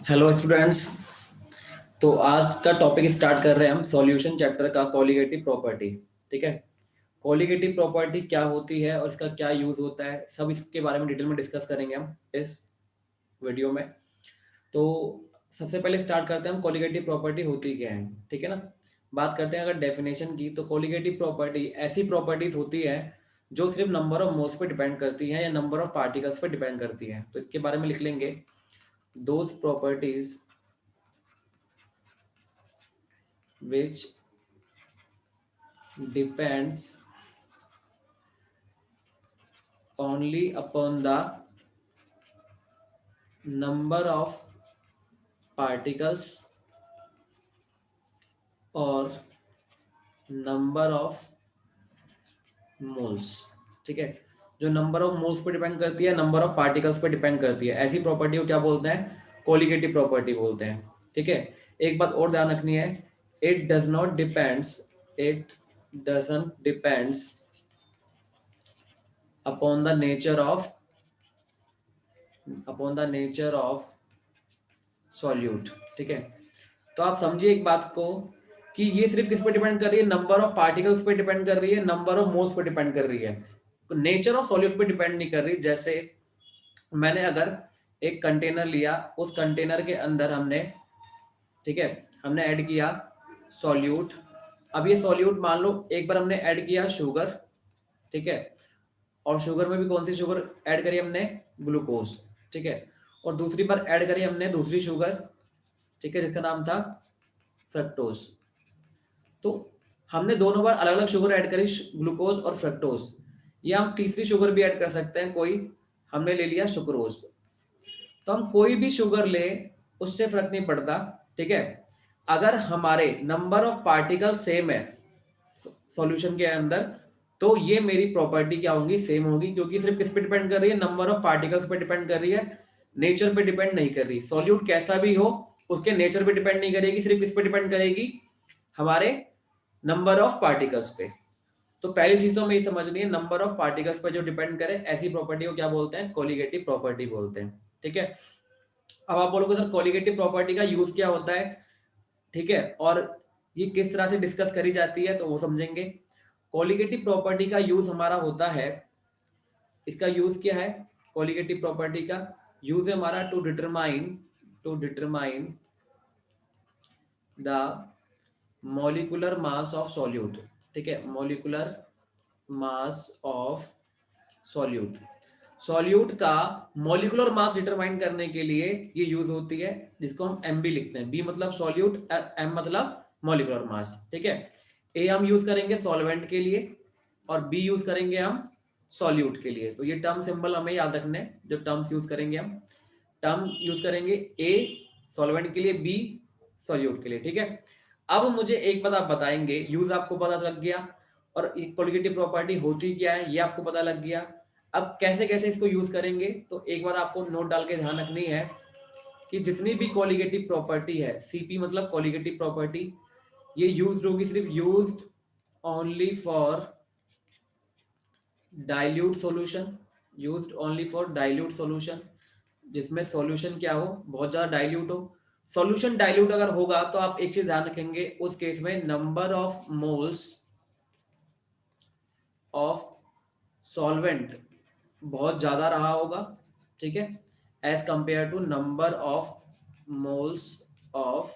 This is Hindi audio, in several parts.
Hello students. तो आज का टॉपिक स्टार्ट कर रहे हैं हम सॉल्यूशन चैप्टर का कोलिगेटिव प्रॉपर्टी। ठीक है, कोलिगेटिव प्रॉपर्टी क्या होती है और इसका क्या यूज होता है, सब इसके बारे में डिटेल में डिस्कस करेंगे हम इस वीडियो में। तो सबसे पहले स्टार्ट करते हैं हम कोलिगेटिव प्रॉपर्टी होती क्या है। ठीक है ना, बात करते हैं अगर डेफिनेशन की, तो कोलिगेटिव प्रॉपर्टी ऐसी प्रॉपर्टीज होती है जो सिर्फ नंबर ऑफ मोल्स पे डिपेंड करती है या नंबर ऑफ पार्टिकल्स पे डिपेंड करती है। तो इसके बारे में लिख लेंगे, those properties which depends only upon the number of particles or number of moles। ठीक है, जो नंबर ऑफ मोल्स पे डिपेंड करती है, नंबर ऑफ पार्टिकल्स पे डिपेंड करती है, ऐसी प्रॉपर्टी को क्या बोलते हैं? कोलिगेटिव प्रॉपर्टी बोलते हैं। ठीक है, एक बात और ध्यान रखनी है, it does not depends, it doesn't depends upon the nature of solute. ठीक है, तो आप समझिए एक बात को कि ये सिर्फ किस पे डिपेंड कर रही है? नंबर ऑफ पार्टिकल्स पे डिपेंड कर रही है, नंबर ऑफ मोल्स पे डिपेंड कर रही है, तो नेचर ऑफ सॉल्यूट पे डिपेंड नहीं कर रही। जैसे मैंने अगर एक कंटेनर लिया, उस कंटेनर के अंदर हमने, ठीक है, हमने ऐड किया सॉल्यूट। अब ये सॉल्यूट मान लो एक बार हमने ऐड किया शुगर, ठीक है, और शुगर में भी कौन सी शुगर ऐड करी हमने? ग्लूकोज। ठीक है, और दूसरी बार ऐड करी हमने दूसरी शुगर, ठीक है, जिसका नाम था फ्रक्टोज। तो हमने दोनों बार अलग अलग शुगर ऐड करी, ग्लूकोज और फ्रक्टोज, या हम तीसरी शुगर भी ऐड कर सकते हैं कोई, हमने ले लिया सुक्रोज। तो हम कोई भी शुगर ले, उससे फर्क नहीं पड़ता। ठीक है, अगर हमारे नंबर ऑफ पार्टिकल सेम है सॉल्यूशन के अंदर, तो ये मेरी प्रॉपर्टी क्या होगी? सेम होगी, क्योंकि सिर्फ किस पे डिपेंड कर रही है? नंबर ऑफ पार्टिकल्स पे डिपेंड कर रही है, नेचर पे डिपेंड नहीं कर रही। सॉल्यूट कैसा भी हो, उसके नेचर पे डिपेंड नहीं करेगी, सिर्फ किस पे डिपेंड करेगी? हमारे नंबर ऑफ पार्टिकल्स पे। तो पहली चीज तो हमें ये समझनी है, नंबर ऑफ पार्टिकल्स पे जो डिपेंड करे, ऐसी प्रॉपर्टी को क्या बोलते हैं? कोलिगेटिव प्रॉपर्टी बोलते हैं। ठीक है, अब आप बोलोगे सर कोलिगेटिव प्रॉपर्टी का यूज क्या होता है, ठीक है, और ये किस तरह से डिस्कस करी जाती है, तो वो समझेंगे। कोलिगेटिव प्रॉपर्टी का यूज हमारा होता है, इसका यूज क्या है? कोलिगेटिव प्रॉपर्टी का यूज है हमारा to determine the molecular mass of solute. ठीक है, molecular mass of solute, solute का मॉलिक्यूलर मास डिटरमाइन करने के लिए ये यूज होती है, जिसको हम एम बी लिखते हैं। बी मतलब सॉल्यूट, एम मतलब मॉलिक्यूलर मास। ठीक है, ए हम यूज करेंगे सॉल्वेंट के लिए और बी यूज करेंगे हम सॉल्यूट के लिए। तो ये टर्म सिंबल हमें याद रखने हैं, जो टर्म्स यूज करेंगे हम, टर्म यूज करेंगे ए सॉल्वेंट के लिए, बी सॉल्यूट के लिए। ठीक है, अब मुझे एक बात आप बताएंगे, यूज आपको पता लग गया और कोलिगेटिव प्रॉपर्टी होती क्या है ये आपको पता लग गया। अब कैसे कैसे इसको यूज करेंगे, तो एक बार आपको नोट डाल के ध्यान रखनी है कि जितनी भी कोलिगेटिव प्रॉपर्टी है, सीपी मतलब कोलिगेटिव प्रॉपर्टी, ये यूज्ड होगी सिर्फ used only for dilute solution, used only for dilute solution, जिसमें सॉल्यूशन क्या हो? बहुत ज्यादा डाइल्यूट हो। सॉल्यूशन डाइल्यूट अगर होगा तो आप एक चीज ध्यान रखेंगे, उस केस में number of moles of solvent बहुत ज्यादा रहा होगा। ठीक है, as compare to number of moles of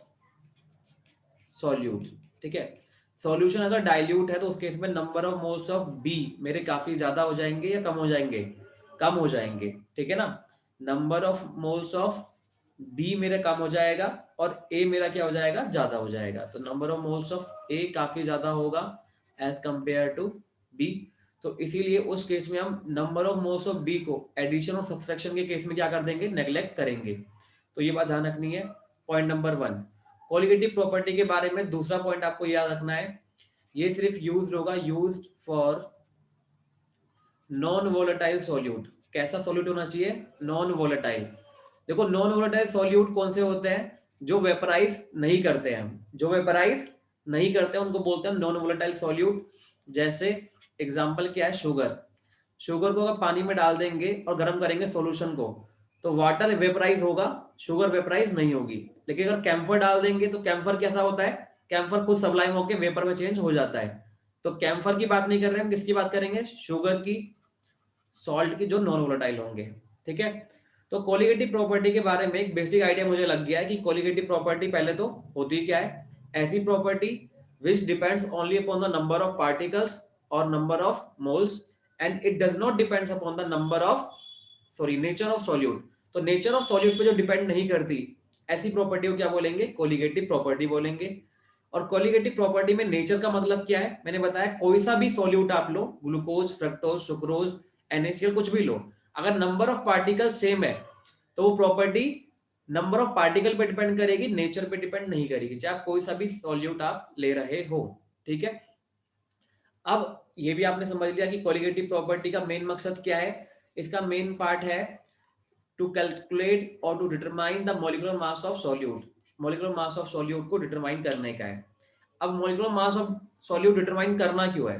solute. ठीक है, सॉल्यूशन अगर डाइल्यूट है तो उस केस में number of moles of B मेरे काफी ज्यादा हो जाएंगे या कम हो जाएंगे? कम हो जाएंगे। ठीक है ना, number of moles of B मेरा कम हो जाएगा और ए मेरा क्या हो जाएगा? ज्यादा हो जाएगा। तो नंबर ऑफ मोल्स ऑफ ए काफी ज्यादा होगा एज कंपेयर टू बी। तो इसीलिए उस केस में हम number of moles of B को एडिशन और सब्सट्रैक्शन के केस में क्या कर देंगे? नेग्लेक्ट करेंगे। तो ये बात ध्यान रखनी है, पॉइंट नंबर 1। कोलिगेटिव प्रॉपर्टी के बारे में दूसरा पॉइंट आपको याद रखना है, ये सिर्फ यूज्ड होगा, used for non volatile solute. कैसा सॉल्यूट होना चाहिए? Non volatile. देखो नॉन वोलेटाइल सॉल्यूट कौन से होते हैं? जो वेपराइज नहीं करते हैं, जो वेपराइज नहीं करते हैं उनको बोलते हैं नॉन वोलेटाइल सॉल्यूट। जैसे एग्जांपल क्या है? शुगर। शुगर को अगर पानी में डाल देंगे और गर्म करेंगे सॉल्यूशन को, तो वाटर वेपराइज होगा, शुगर वेपराइज नहीं होगी। लेकिन अगर कैम्फर डाल देंगे तो कैम्फर कैसा होता है, कैम्फर खुद सब्लाइम होकर वेपर में चेंज हो जाता है। तो कैम्फर की बात नहीं कर रहे हैं हम, किसकी बात करेंगे, शुगर की, सॉल्ट की जो नॉन वोलेटाइल होंगे। ठीक है, तो कोलिगेटिव प्रॉपर्टी के बारे में एक बेसिक आइडिया मुझे लग गया है कि कोलिगेटिव प्रॉपर्टी पहले तो होती क्या है, ऐसी property which depends only upon the number of particles और number of moles and it does not depends upon the number of nature of solute. तो नेचर ऑफ सॉल्यूट पे जो डिपेंड नहीं करती, ऐसी प्रॉपर्टी को क्या बोलेंगे, कोलिगेटिव प्रॉपर्टी बोलेंगे। और कोलिगेटिव प्रॉपर्टी में नेचर का मतलब क्या है, मैंने बताया कोई सा भी सॉल्यूट आप लो, ग्लूकोज, फ्रक्टोज, सुक्रोज, NaCl कुछ भी लो, अगर नंबर ऑफ पार्टिकल सेम है तो वो प्रॉपर्टी नंबर ऑफ पार्टिकल पे डिपेंड करेगी, नेचर पे डिपेंड नहीं करेगी, चाहे कोई सा भी सॉल्यूट आप ले रहे हो। ठीक है, अब ये भी आपने समझ लिया कि कोलिगेटिव प्रॉपर्टी का मेन मकसद क्या है। इसका मेन पार्ट है टू कैलकुलेट और to determine the molecular mass of solute. Molecular mass of solute को डिटरमाइन करने का है। अब molecular mass of solute determine करना क्यों है,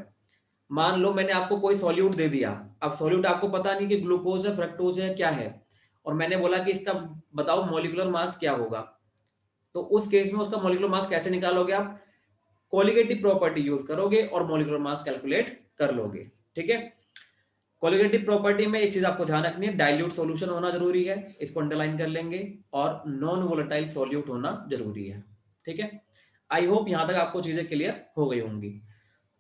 मान लो मैंने आपको कोई सॉल्यूट दे दिया, अब सॉल्यूट आपको पता नहीं कि ग्लूकोज है, फ्रक्टोज है, क्या है, और मैंने बोला कि इसका बताओ मॉलिक्यूलर मास क्या होगा। तो उस केस में उसका मॉलिक्यूलर मास कैसे निकालोगे आप, कोलिगेटिव प्रॉपर्टी यूज करोगे और मॉलिक्यूलर मास कैलकुलेट कर लोगे। ठीक है, कोलिगेटिव प्रॉपर्टी में एक चीज आपको ध्यान रखनी है, डाइल्यूट सॉल्यूशन होना जरूरी है, इसको अंडरलाइन कर लेंगे, और नॉन वोलेटाइल सॉल्यूट होना जरूरी है। ठीक है, आई होप यहां तक आपको चीजें क्लियर हो गई होंगी।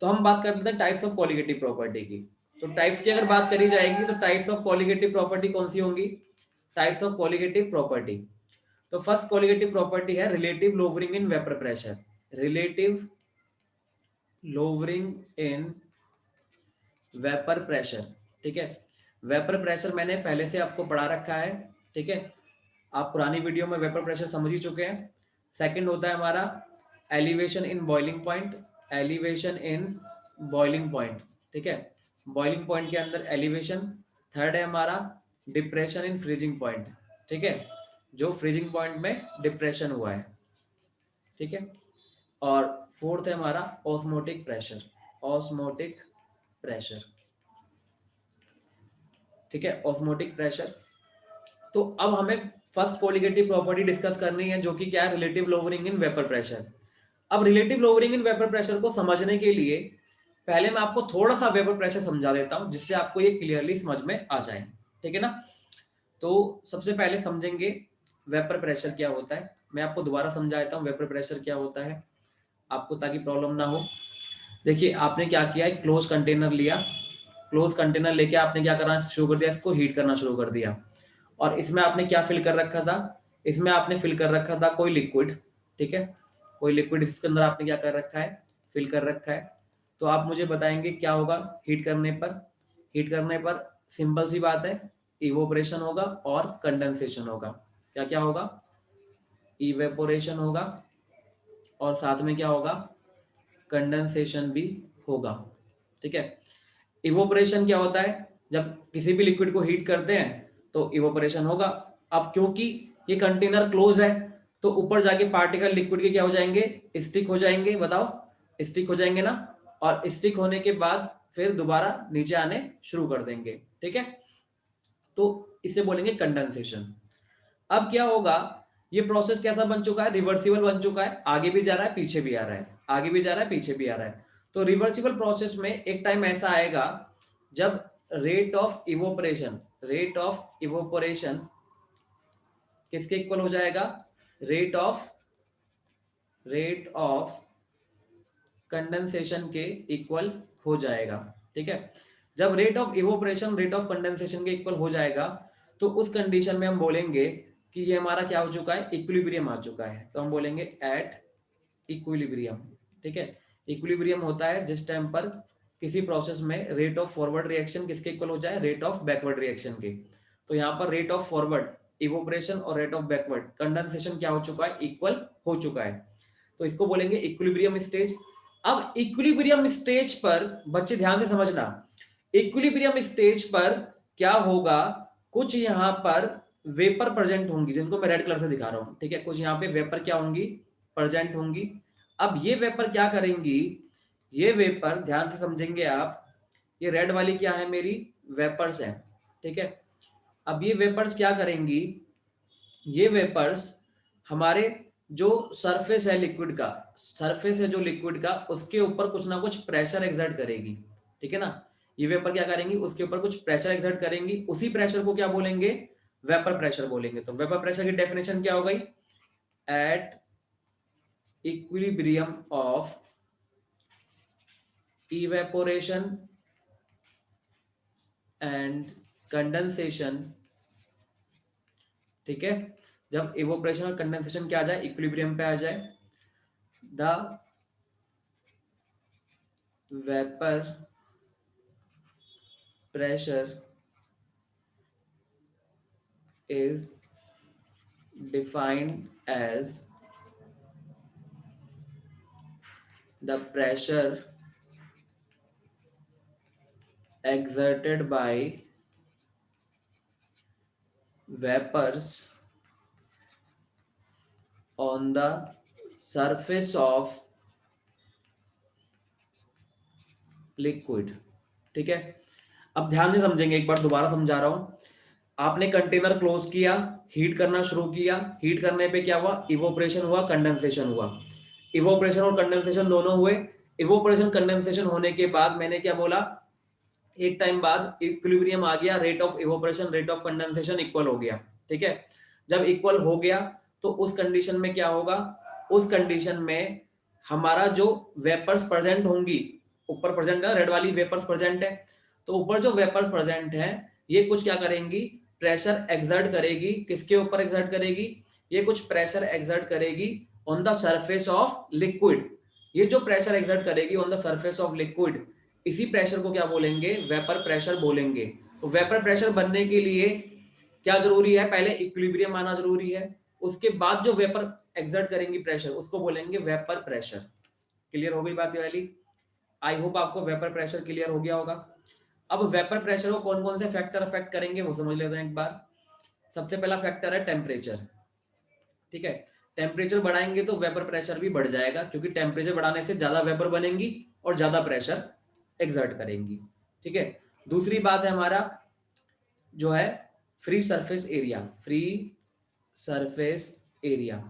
तो हम बात कर लेते हैं टाइप्स ऑफ कोलिगेटिव प्रॉपर्टी की। तो टाइप्स की अगर बात करी जाएगी तो टाइप्स ऑफ कोलिगेटिव प्रॉपर्टी कौन सी होंगी, टाइप्स ऑफ कोलिगेटिव प्रॉपर्टी। तो फर्स्ट कोलिगेटिव प्रॉपर्टी है relative lowering in vapour pressure. Relative lowering in vapour pressure. ठीक है, वेपर प्रेशर मैंने पहले से आपको पढ़ा रखा है। ठीक है, आप पुरानी वीडियो में वेपर प्रेशर समझ ही चुके हैं। सेकंड होता है हमारा elevation in boiling point, elevation in boiling point. ठीक है, बॉइलिंग पॉइंट के अंदर एलिवेशन। थर्ड है हमारा डिप्रेशन इन फ्रीजिंग पॉइंट। ठीक है, जो फ्रीजिंग पॉइंट में डिप्रेशन हुआ है। ठीक है, और फोर्थ है हमारा ऑस्मोटिक प्रेशर, ऑस्मोटिक प्रेशर। ठीक है, ऑस्मोटिक प्रेशर। तो अब हमें फर्स्ट कोलिगेटिव प्रॉपर्टी डिस्कस करनी है, जो कि क्या है, relative lowering in vapour pressure. अब relative lowering in vapour pressure को समझने के लिए पहले मैं आपको थोड़ा सा वेपर प्रेशर समझा देता हूं, जिससे आपको ये क्लियरली समझ में आ जाए। ठीक है ना, तो सबसे पहले समझेंगे वेपर प्रेशर क्या होता है। मैं आपको दोबारा समझा देता हूं वेपर प्रेशर क्या होता है आपको, ताकि प्रॉब्लम ना हो। देखिए आपने क्या किया, एक क्लोज कंटेनर लिया, क्लोज कंटेनर लेके आपने क्या करना शुरू कर दिया, इसको हीट करना शुरू कर दिया। और इसमें आपने क्या फिल कर रखा था, इसमें आपने फिल कर रखा था कोई लिक्विड। ठीक है, कोई लिक्विड इसके अंदर आपने क्या कर रखा है, फिल कर रखा है। तो आप मुझे बताएंगे क्या होगा हीट करने पर। हीट करने पर सिंपल सी बात है, इवोपरेशन होगा और कंडेंसेशन होगा। क्या क्या होगा, इवेपोरेशन होगा और साथ में क्या होगा, कंडेंसेशन भी होगा। ठीक है, इवोपरेशन क्या होता है, जब किसी भी लिक्विड को हीट करते हैं तो इवोपरेशन होगा। अब क्योंकि ये कंटेनर क्लोज है तो ऊपर जाके पार्टिकल लिक्विड के क्या हो जाएंगे, स्टिक हो जाएंगे, बताओ स्टिक हो जाएंगे ना, और स्टिक होने के बाद फिर दोबारा नीचे आने शुरू कर देंगे। ठीक है, तो इसे बोलेंगे कंडेंसेशन। अब क्या होगा, ये प्रोसेस कैसा बन चुका है, रिवर्सिबल बन चुका है, आगे भी जा रहा है पीछे भी आ रहा है, आगे भी जा रहा है पीछे भी आ रहा है। तो रिवर्सिबल प्रोसेस में एक टाइम ऐसा आएगा जब rate of evaporation, rate of evaporation किसके इक्वल हो जाएगा, रेट ऑफ कंडेंसेशन के इक्वल हो जाएगा। ठीक है, जब rate of evaporation rate of condensation के इक्वल हो जाएगा तो उस कंडीशन में हम बोलेंगे कि ये हमारा क्या हो चुका है, इक्विलिब्रियम आ चुका है। तो हम बोलेंगे एट इक्विलिब्रियम। ठीक है, इक्विलिब्रियम होता है जिस टाइम पर किसी प्रोसेस में रेट ऑफ फॉरवर्ड रिएक्शन किसके इक्वल हो जाए, रेट ऑफ बैकवर्ड रिएक्शन के। तो यहाँ पर रेट ऑफ फॉरवर्ड इवोपरेशन और रेट ऑफ बैकवर्ड कंडेंसेशन क्या हो चुका है, इक्वल हो चुका है। तो इसको बोलेंगे इक्विलिब्रियम स्टेज। अब इक्विलिब्रियम स्टेज पर बच्चे ध्यान से समझना, इक्विलिब्रियम स्टेज पर क्या होगा, कुछ यहाँ पर वेपर प्रेजेंट होंगी जिनको मैं रेड कलर से दिखा रहा हूं। ठीक है, कुछ यहाँ पे वेपर क्या होंगी, प्रेजेंट होंगी। अब ये वेपर क्या करेंगी, ये वेपर ध्यान से समझेंगे आप, ये रेड वाली क्या है मेरी, वेपर्स है। ठीक है, अब ये वेपर्स क्या करेंगी, ये वेपर्स हमारे जो सरफेस है लिक्विड का, सरफेस है जो लिक्विड का, उसके ऊपर कुछ ना कुछ प्रेशर एक्सर्ट करेगी, ठीक है ना। ये वेपर क्या करेंगी, उसके ऊपर कुछ प्रेशर एक्सर्ट करेंगी, उसी प्रेशर को क्या बोलेंगे, वेपर प्रेशर बोलेंगे। तो वेपर प्रेशर की डेफिनेशन क्या हो गई, at equilibrium of evaporation and condensation, ठीक है। जब इवोपरेशन और कंडेंसेशन क्या आ जाए, इक्विलिब्रियम पे आ जाए, the vapour pressure is defined as the pressure exerted by vapors on the surface of liquid, ठीक है। अब ध्यान से समझेंगे, एक बार दोबारा समझा रहा हूं। आपने कंटेनर क्लोज किया, हीट करना शुरू किया, हीट करने पे क्या हुआ, इवोपरेशन हुआ, कंडेंसेशन हुआ। इवोपरेशन और कंडेंसेशन दोनों हुए। इवोपरेशन कंडेंसेशन होने के बाद मैंने क्या बोला, एक टाइम बाद इक्विलिब्रियम आ गया, rate of evaporation rate of condensation equal हो गया, ठीक है। जब इक्वल हो गया तो उस कंडीशन में क्या होगा, उस कंडीशन में हमारा जो वेपर्स प्रेजेंट होंगी, ऊपर प्रेजेंट है रेड वाली वेपर्स प्रेजेंट है, तो ऊपर जो वेपर्स प्रेजेंट है ये कुछ क्या करेंगी, प्रेशर एक्सर्ट करेगी। किसके ऊपर एक्सर्ट करेगी, ये कुछ प्रेशर एक्सर्ट करेगी on the surface of liquid. ये जो प्रेशर एक्सर्ट करेगी on the surface of liquid, इसी प्रेशर को क्या बोलेंगे, वेपर प्रेशर बोलेंगे। तो वेपर प्रेशर बनने के लिए क्या जरूरी है, पहले इक्विलिब्रियम आना जरूरी है, उसके बाद जो वेपर एक्सर्ट करेंगी प्रेशर उसको बोलेंगे वेपर प्रेशर। क्लियर हो गई बात ये वाली। आई होप आपको वेपर प्रेशर क्लियर हो गया होगा। अब वेपर प्रेशर को कौन कौन से फैक्टर अफेक्ट करेंगे वो समझ लेते हैं एक बार। सबसे पहला फैक्टर है टेम्परेचर, ठीक है। टेम्परेचर बढ़ाएंगे तो वेपर प्रेशर भी बढ़ जाएगा, क्योंकि टेम्परेचर बढ़ाने से ज्यादा वेपर बनेंगी और ज्यादा प्रेशर एक्सर्ट करेंगी, ठीक है। दूसरी बात है हमारा जो है free surface area, free surface area,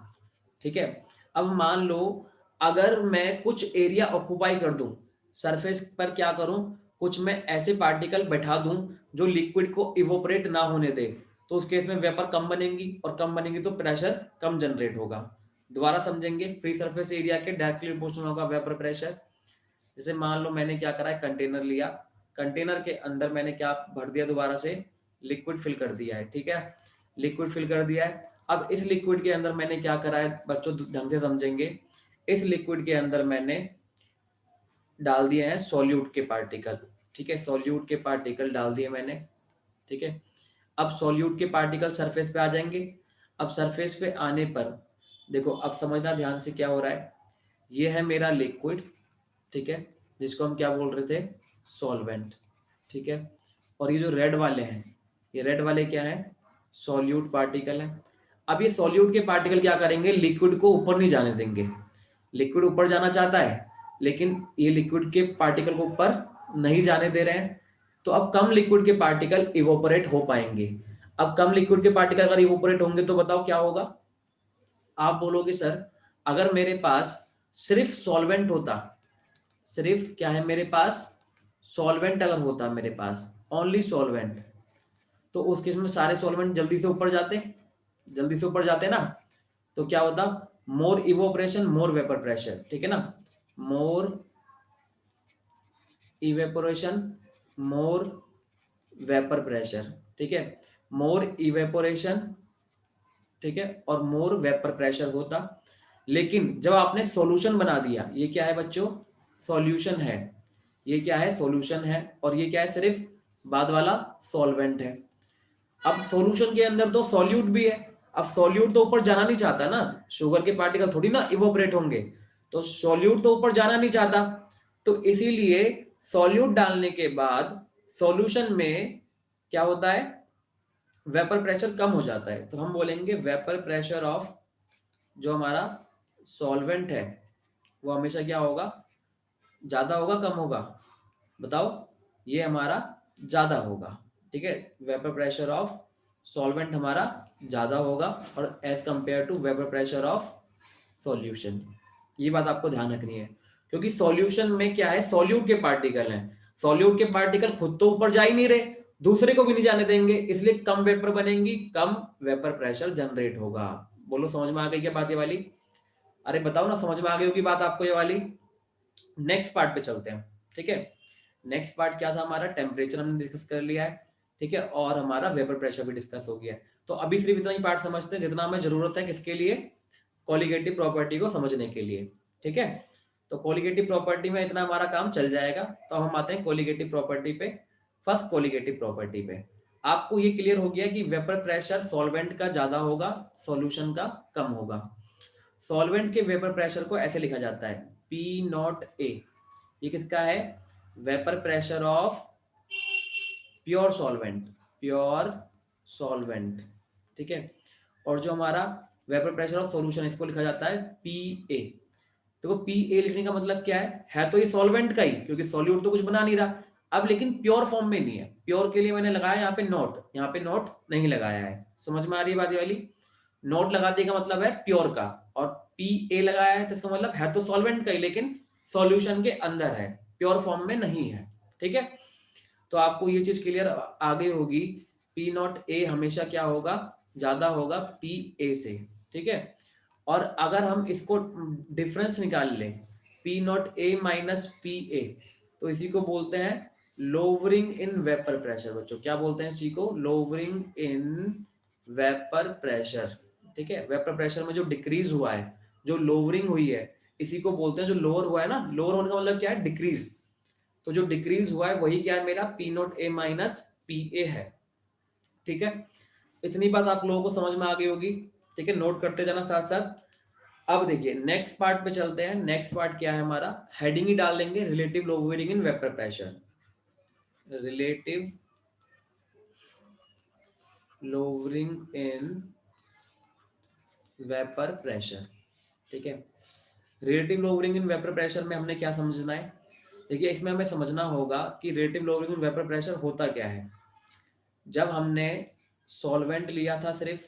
ठीक है। अब मान लो अगर मैं कुछ एरिया ऑक्युपाई कर दूं सरफेस पर, क्या करूं, कुछ मैं ऐसे पार्टिकल बैठा दूं जो लिक्विड को इवोपरेट ना होने दे, तो उस केस में वेपर कम बनेंगी, और कम बनेंगी तो प्रेशर कम जनरेट होगा। दोबारा समझेंगे, फ्री सरफेस एरिया के डायरेक्टली प्रोपोर्शनल होगा वेपर प्रेशर। जैसे मान लो मैंने क्या करा है, कंटेनर लिया, कंटेनर के अंदर मैंने क्या भर दिया, दोबारा से लिक्विड फिल कर दिया है, ठीक है। लिक्विड फिल कर दिया है। अब इस लिक्विड के अंदर मैंने क्या करा है, बच्चों ढंग से समझेंगे, इस लिक्विड के अंदर मैंने डाल दिए हैं सॉल्यूट के पार्टिकल, ठीक है। सॉल्यूट के पार्टिकल डाल दिए मैंने, ठीक है। अब सॉल्यूट के पार्टिकल सरफेस पे आ जाएंगे। अब सरफेस पे आने पर देखो, अब समझना ध्यान से क्या हो रहा है, ये है मेरा लिक्विड, ठीक है, जिसको हम क्या बोल रहे थे, सॉल्वेंट, ठीक है। और ये जो रेड वाले हैं, ये रेड वाले क्या है, सॉल्यूट पार्टिकल है। अब ये सॉल्यूट के पार्टिकल क्या करेंगे, लिक्विड को ऊपर नहीं जाने देंगे। लिक्विड ऊपर जाना चाहता है, लेकिन ये लिक्विड के पार्टिकल को ऊपर नहीं जाने दे रहे हैं, तो अब कम लिक्विड के पार्टिकल इवोपरेट हो पाएंगे। अब कम लिक्विड के पार्टिकल अगर इवोपरेट होंगे तो बताओ क्या होगा। आप बोलोगे सर अगर मेरे पास सिर्फ सॉल्वेंट होता, सिर्फ क्या है मेरे पास, सॉल्वेंट अगर होता मेरे पास, ओनली सॉल्वेंट, तो उस केस में सारे सॉल्वेंट जल्दी से ऊपर जाते, जल्दी से ऊपर जाते ना, तो क्या होता, मोर इवोपरेशन मोर वेपर प्रेशर, ठीक है ना। मोर इवेपोरेशन मोर वेपर प्रेशर, ठीक है। मोर इवेपोरेशन, ठीक है, और मोर वेपर प्रेशर होता। लेकिन जब आपने सॉल्यूशन बना दिया, ये क्या है बच्चों, सॉल्यूशन है, ये क्या है, सॉल्यूशन है, और ये क्या है, सिर्फ बाद वाला सॉल्वेंट है। अब सॉल्यूशन के अंदर तो सॉल्यूट भी है। अब सॉल्यूट तो ऊपर जाना नहीं चाहता ना, शुगर के पार्टिकल थोड़ी ना इवोपरेट होंगे, तो सॉल्यूट तो ऊपर जाना नहीं चाहता, तो इसीलिए सॉल्यूट डालने के बाद सॉल्यूशन में क्या होता है, वेपर प्रेशर कम हो जाता है। तो हम बोलेंगे वेपर प्रेशर ऑफ जो हमारा सॉल्वेंट है वो हमेशा क्या होगा, ज्यादा होगा कम होगा, बताओ, ये हमारा ज्यादा होगा, ठीक है। वेपर प्रेशर ऑफ सॉल्वेंट हमारा ज्यादा होगा और as compare to vapour pressure of solution. ये बात आपको ध्यान रखनी है, क्योंकि सॉल्यूशन में क्या है, सॉल्यूट के पार्टिकल हैं, सॉल्यूट के पार्टिकल खुद तो ऊपर जा ही नहीं रहे, दूसरे को भी नहीं जाने देंगे, इसलिए कम वेपर बनेंगी, कम वेपर प्रेशर जनरेट होगा। बोलो समझ में आ गई क्या बात ये वाली? अरे बताओ ना, समझ में आ गई होगी बात आपको ये वाली। नेक्स्ट पार्ट पे चलते हैं, ठीक है। नेक्स्ट पार्ट क्या था हमारा, टेम्परेचर हमने डिस्कस कर लिया है, ठीक है, और हमारा वेपर प्रेशर भी डिस्कस हो गया है। तो अभी सिर्फ इतना ही पार्ट समझते हैं जितना हमें जरूरत है, किसके लिए, कोलिगेटिव प्रॉपर्टी को समझने के लिए, ठीक है। तो कोलिगेटिव प्रॉपर्टी में इतना हमारा काम चल जाएगा। तो हम आते हैं कोलिगेटिव प्रॉपर्टी पे। फर्स्ट कोलिगेटिव प्रॉपर्टी पे आपको ये क्लियर हो गया कि वेपर प्रेशर सॉल्वेंट का ज्यादा होगा, सॉल्यूशन का कम होगा। सॉल्वेंट के वेपर प्रेशर को ऐसे लिखा जाता है पी नॉट ए। ये किसका है, vapour pressure of pure solvent, pure solvent, ठीक है। और जो हमारा वेपर प्रेशर ऑफ सॉल्यूशन, इसको लिखा जाता है पी ए। तो पी ए लिखने का मतलब क्या है तो ये सॉल्वेंट का ही, क्योंकि सॉल्यूट तो कुछ बना नहीं रहा अब, लेकिन प्योर फॉर्म में नहीं है। प्योर के लिए मैंने लगाया यहाँ पे नोट, यहाँ पे नोट नहीं लगाया है। समझ में आ रही है बात ये वाली? नोट लगा देने का मतलब है प्योर का, और पी ए लगाया है तो इसका मतलब है तो सॉल्वेंट का ही, लेकिन सॉल्यूशन के अंदर है, प्योर फॉर्म में नहीं है, ठीक है। तो आपको ये चीज क्लियर आगे होगी, पी नॉट ए हमेशा क्या होगा, ज्यादा होगा पी ए से, ठीक है। और अगर हम इसको डिफरेंस निकाल लें, P naught A minus P ए, तो इसी को बोलते हैं लोवरिंग इन वेपर प्रेशर। बच्चों क्या बोलते हैं इसी को, लोवरिंग इन वेपर प्रेशर, ठीक है। वेपर प्रेशर में जो डिक्रीज हुआ है, जो लोवरिंग हुई है, इसी को बोलते हैं, जो लोअर हुआ है ना, लोअर होने का मतलब क्या है, डिक्रीज। तो जो डिक्रीज हुआ है वही क्या है, मेरा P naught A minus P ए है, ठीक है। इतनी बात आप लोगों को समझ में आ गई होगी, ठीक है। नोट करते जाना साथ साथ। अब देखिए नेक्स्ट पार्ट पे चलते हैं। नेक्स्ट पार्ट क्या है हमारा, हेडिंग ही डाल देंगे, relative lowering in vapour pressure, relative lowering in vapour pressure, ठीक है। Relative lowering in vapour pressure में हमने क्या समझना है, देखिए इसमें हमें समझना होगा कि relative lowering in vapour pressure होता क्या है। जब हमने सॉल्वेंट लिया था सिर्फ,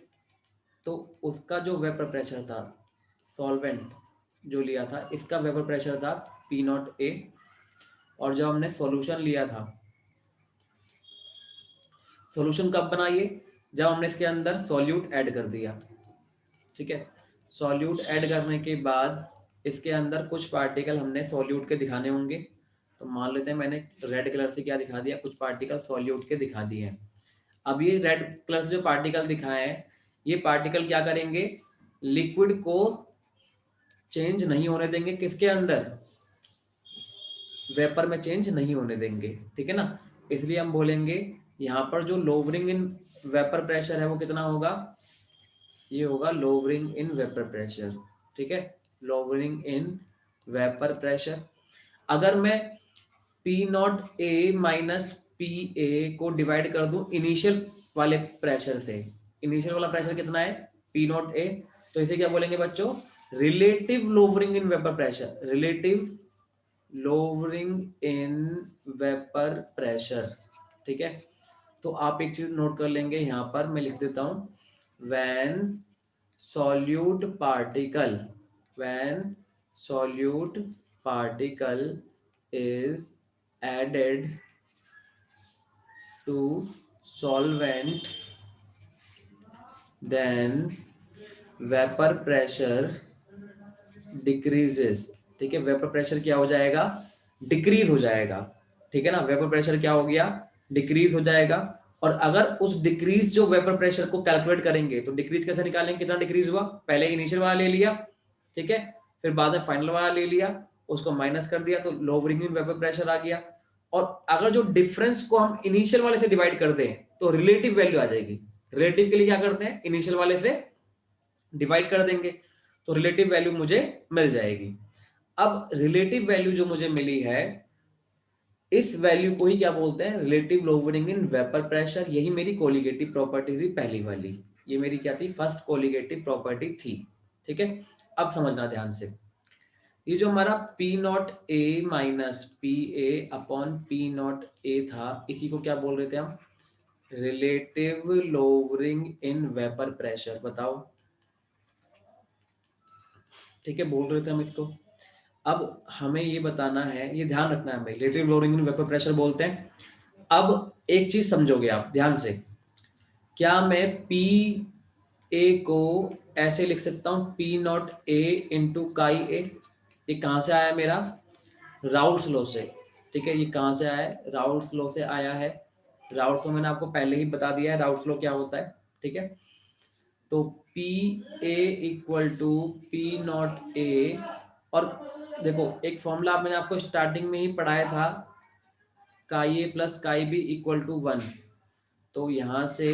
तो उसका जो वेपर प्रेशर था, सॉल्वेंट जो लिया था इसका वेपर प्रेशर था पी नॉट ए, और जब हमने सॉल्यूशन लिया था, सॉल्यूशन कब बनाइए, जब हमने इसके अंदर सॉल्यूट ऐड कर दिया, ठीक है। सॉल्यूट ऐड करने के बाद इसके अंदर कुछ पार्टिकल हमने सॉल्यूट के दिखाने होंगे। तो मान लेते हैं मैंने रेड कलर से क्या दिखा दिया, कुछ पार्टिकल सॉल्यूट के दिखा दिए हैं। अब ये रेड कलर से जो पार्टिकल दिखाए हैं, ये पार्टिकल क्या करेंगे, लिक्विड को चेंज नहीं होने देंगे, किसके अंदर, वेपर में चेंज नहीं होने देंगे, ठीक है ना। इसलिए हम बोलेंगे यहाँ पर जो लोवरिंग इन वेपर प्रेशर है वो कितना होगा, ये होगा लोवरिंग इन वेपर प्रेशर, ठीक है। Lowering in vapour pressure. अगर मैं P naught A minus P ए को डिवाइड कर दूं इनिशियल वाले प्रेशर से, इनिशियल वाला प्रेशर कितना है, पी नॉट ए, तो इसे क्या बोलेंगे बच्चों, relative lowering in vapour pressure, relative lowering in vapour pressure, ठीक है। तो आप एक चीज नोट कर लेंगे, यहां पर मैं लिख देता हूं, when solute particle, when solute particle is added to solvent, then vapor pressure decreases, ठीक है। वेपर प्रेशर क्या हो जाएगा, डिक्रीज हो जाएगा, ठीक है ना। वेपर प्रेशर क्या हो गया, डिक्रीज हो जाएगा। और अगर उस डिक्रीज जो वेपर प्रेशर को कैलकुलेट करेंगे, तो डिक्रीज कैसे निकालेंगे, कितना डिक्रीज हुआ, पहले इनिशियल वाला ले लिया, ठीक है, फिर बाद में फाइनल वाला ले लिया, उसको माइनस कर दिया, तो लोवरिंग इन वेपर प्रेशर आ गया। और अगर जो डिफरेंस को हम इनिशियल वाले से डिवाइड कर दें तो रिलेटिव वैल्यू आ जाएगी। रिलेटिव के लिए क्या करते हैं, इनिशियल वाले से डिवाइड कर देंगे, तो रिलेटिव वैल्यू मुझे मिल जाएगी। अब रिलेटिव वैल्यू जो मुझे मिली है, इस वैल्यू को ही क्या बोलते हैं, relative lowering in vapour pressure. यही मेरी कोलिगेटिव प्रॉपर्टी थी पहली वाली, ये मेरी क्या थी, फर्स्ट कोलिगेटिव प्रॉपर्टी थी, ठीक है। अब समझना ध्यान से, ये जो हमारा P naught A minus P A upon P naught ए था, इसी को क्या बोल रहे थे हम, relative lowering in vapour pressure, बताओ। ठीक है, बोल रहे थे हम इसको। अब हमें ये बताना है, ये ध्यान रखना है भाई, relative lowering in vapour pressure बोलते हैं। अब एक चीज समझोगे आप ध्यान से, क्या मैं पी ए को ऐसे लिख सकता हूं, पी नॉट ए इंटू काई ए। ये कहां से आया मेरा, राउल्स लॉ से। ठीक है, ये कहां से आया है, राउल्स लॉ से आया है। राउल्स लॉ मैंने आपको पहले ही बता दिया है, राउल्स लॉ क्या होता है। ठीक है, तो P A equal to P naught A. और देखो एक फॉर्मूला मैंने आपको स्टार्टिंग में ही पढ़ाया था, chi A plus chi B equal to 1। तो यहां से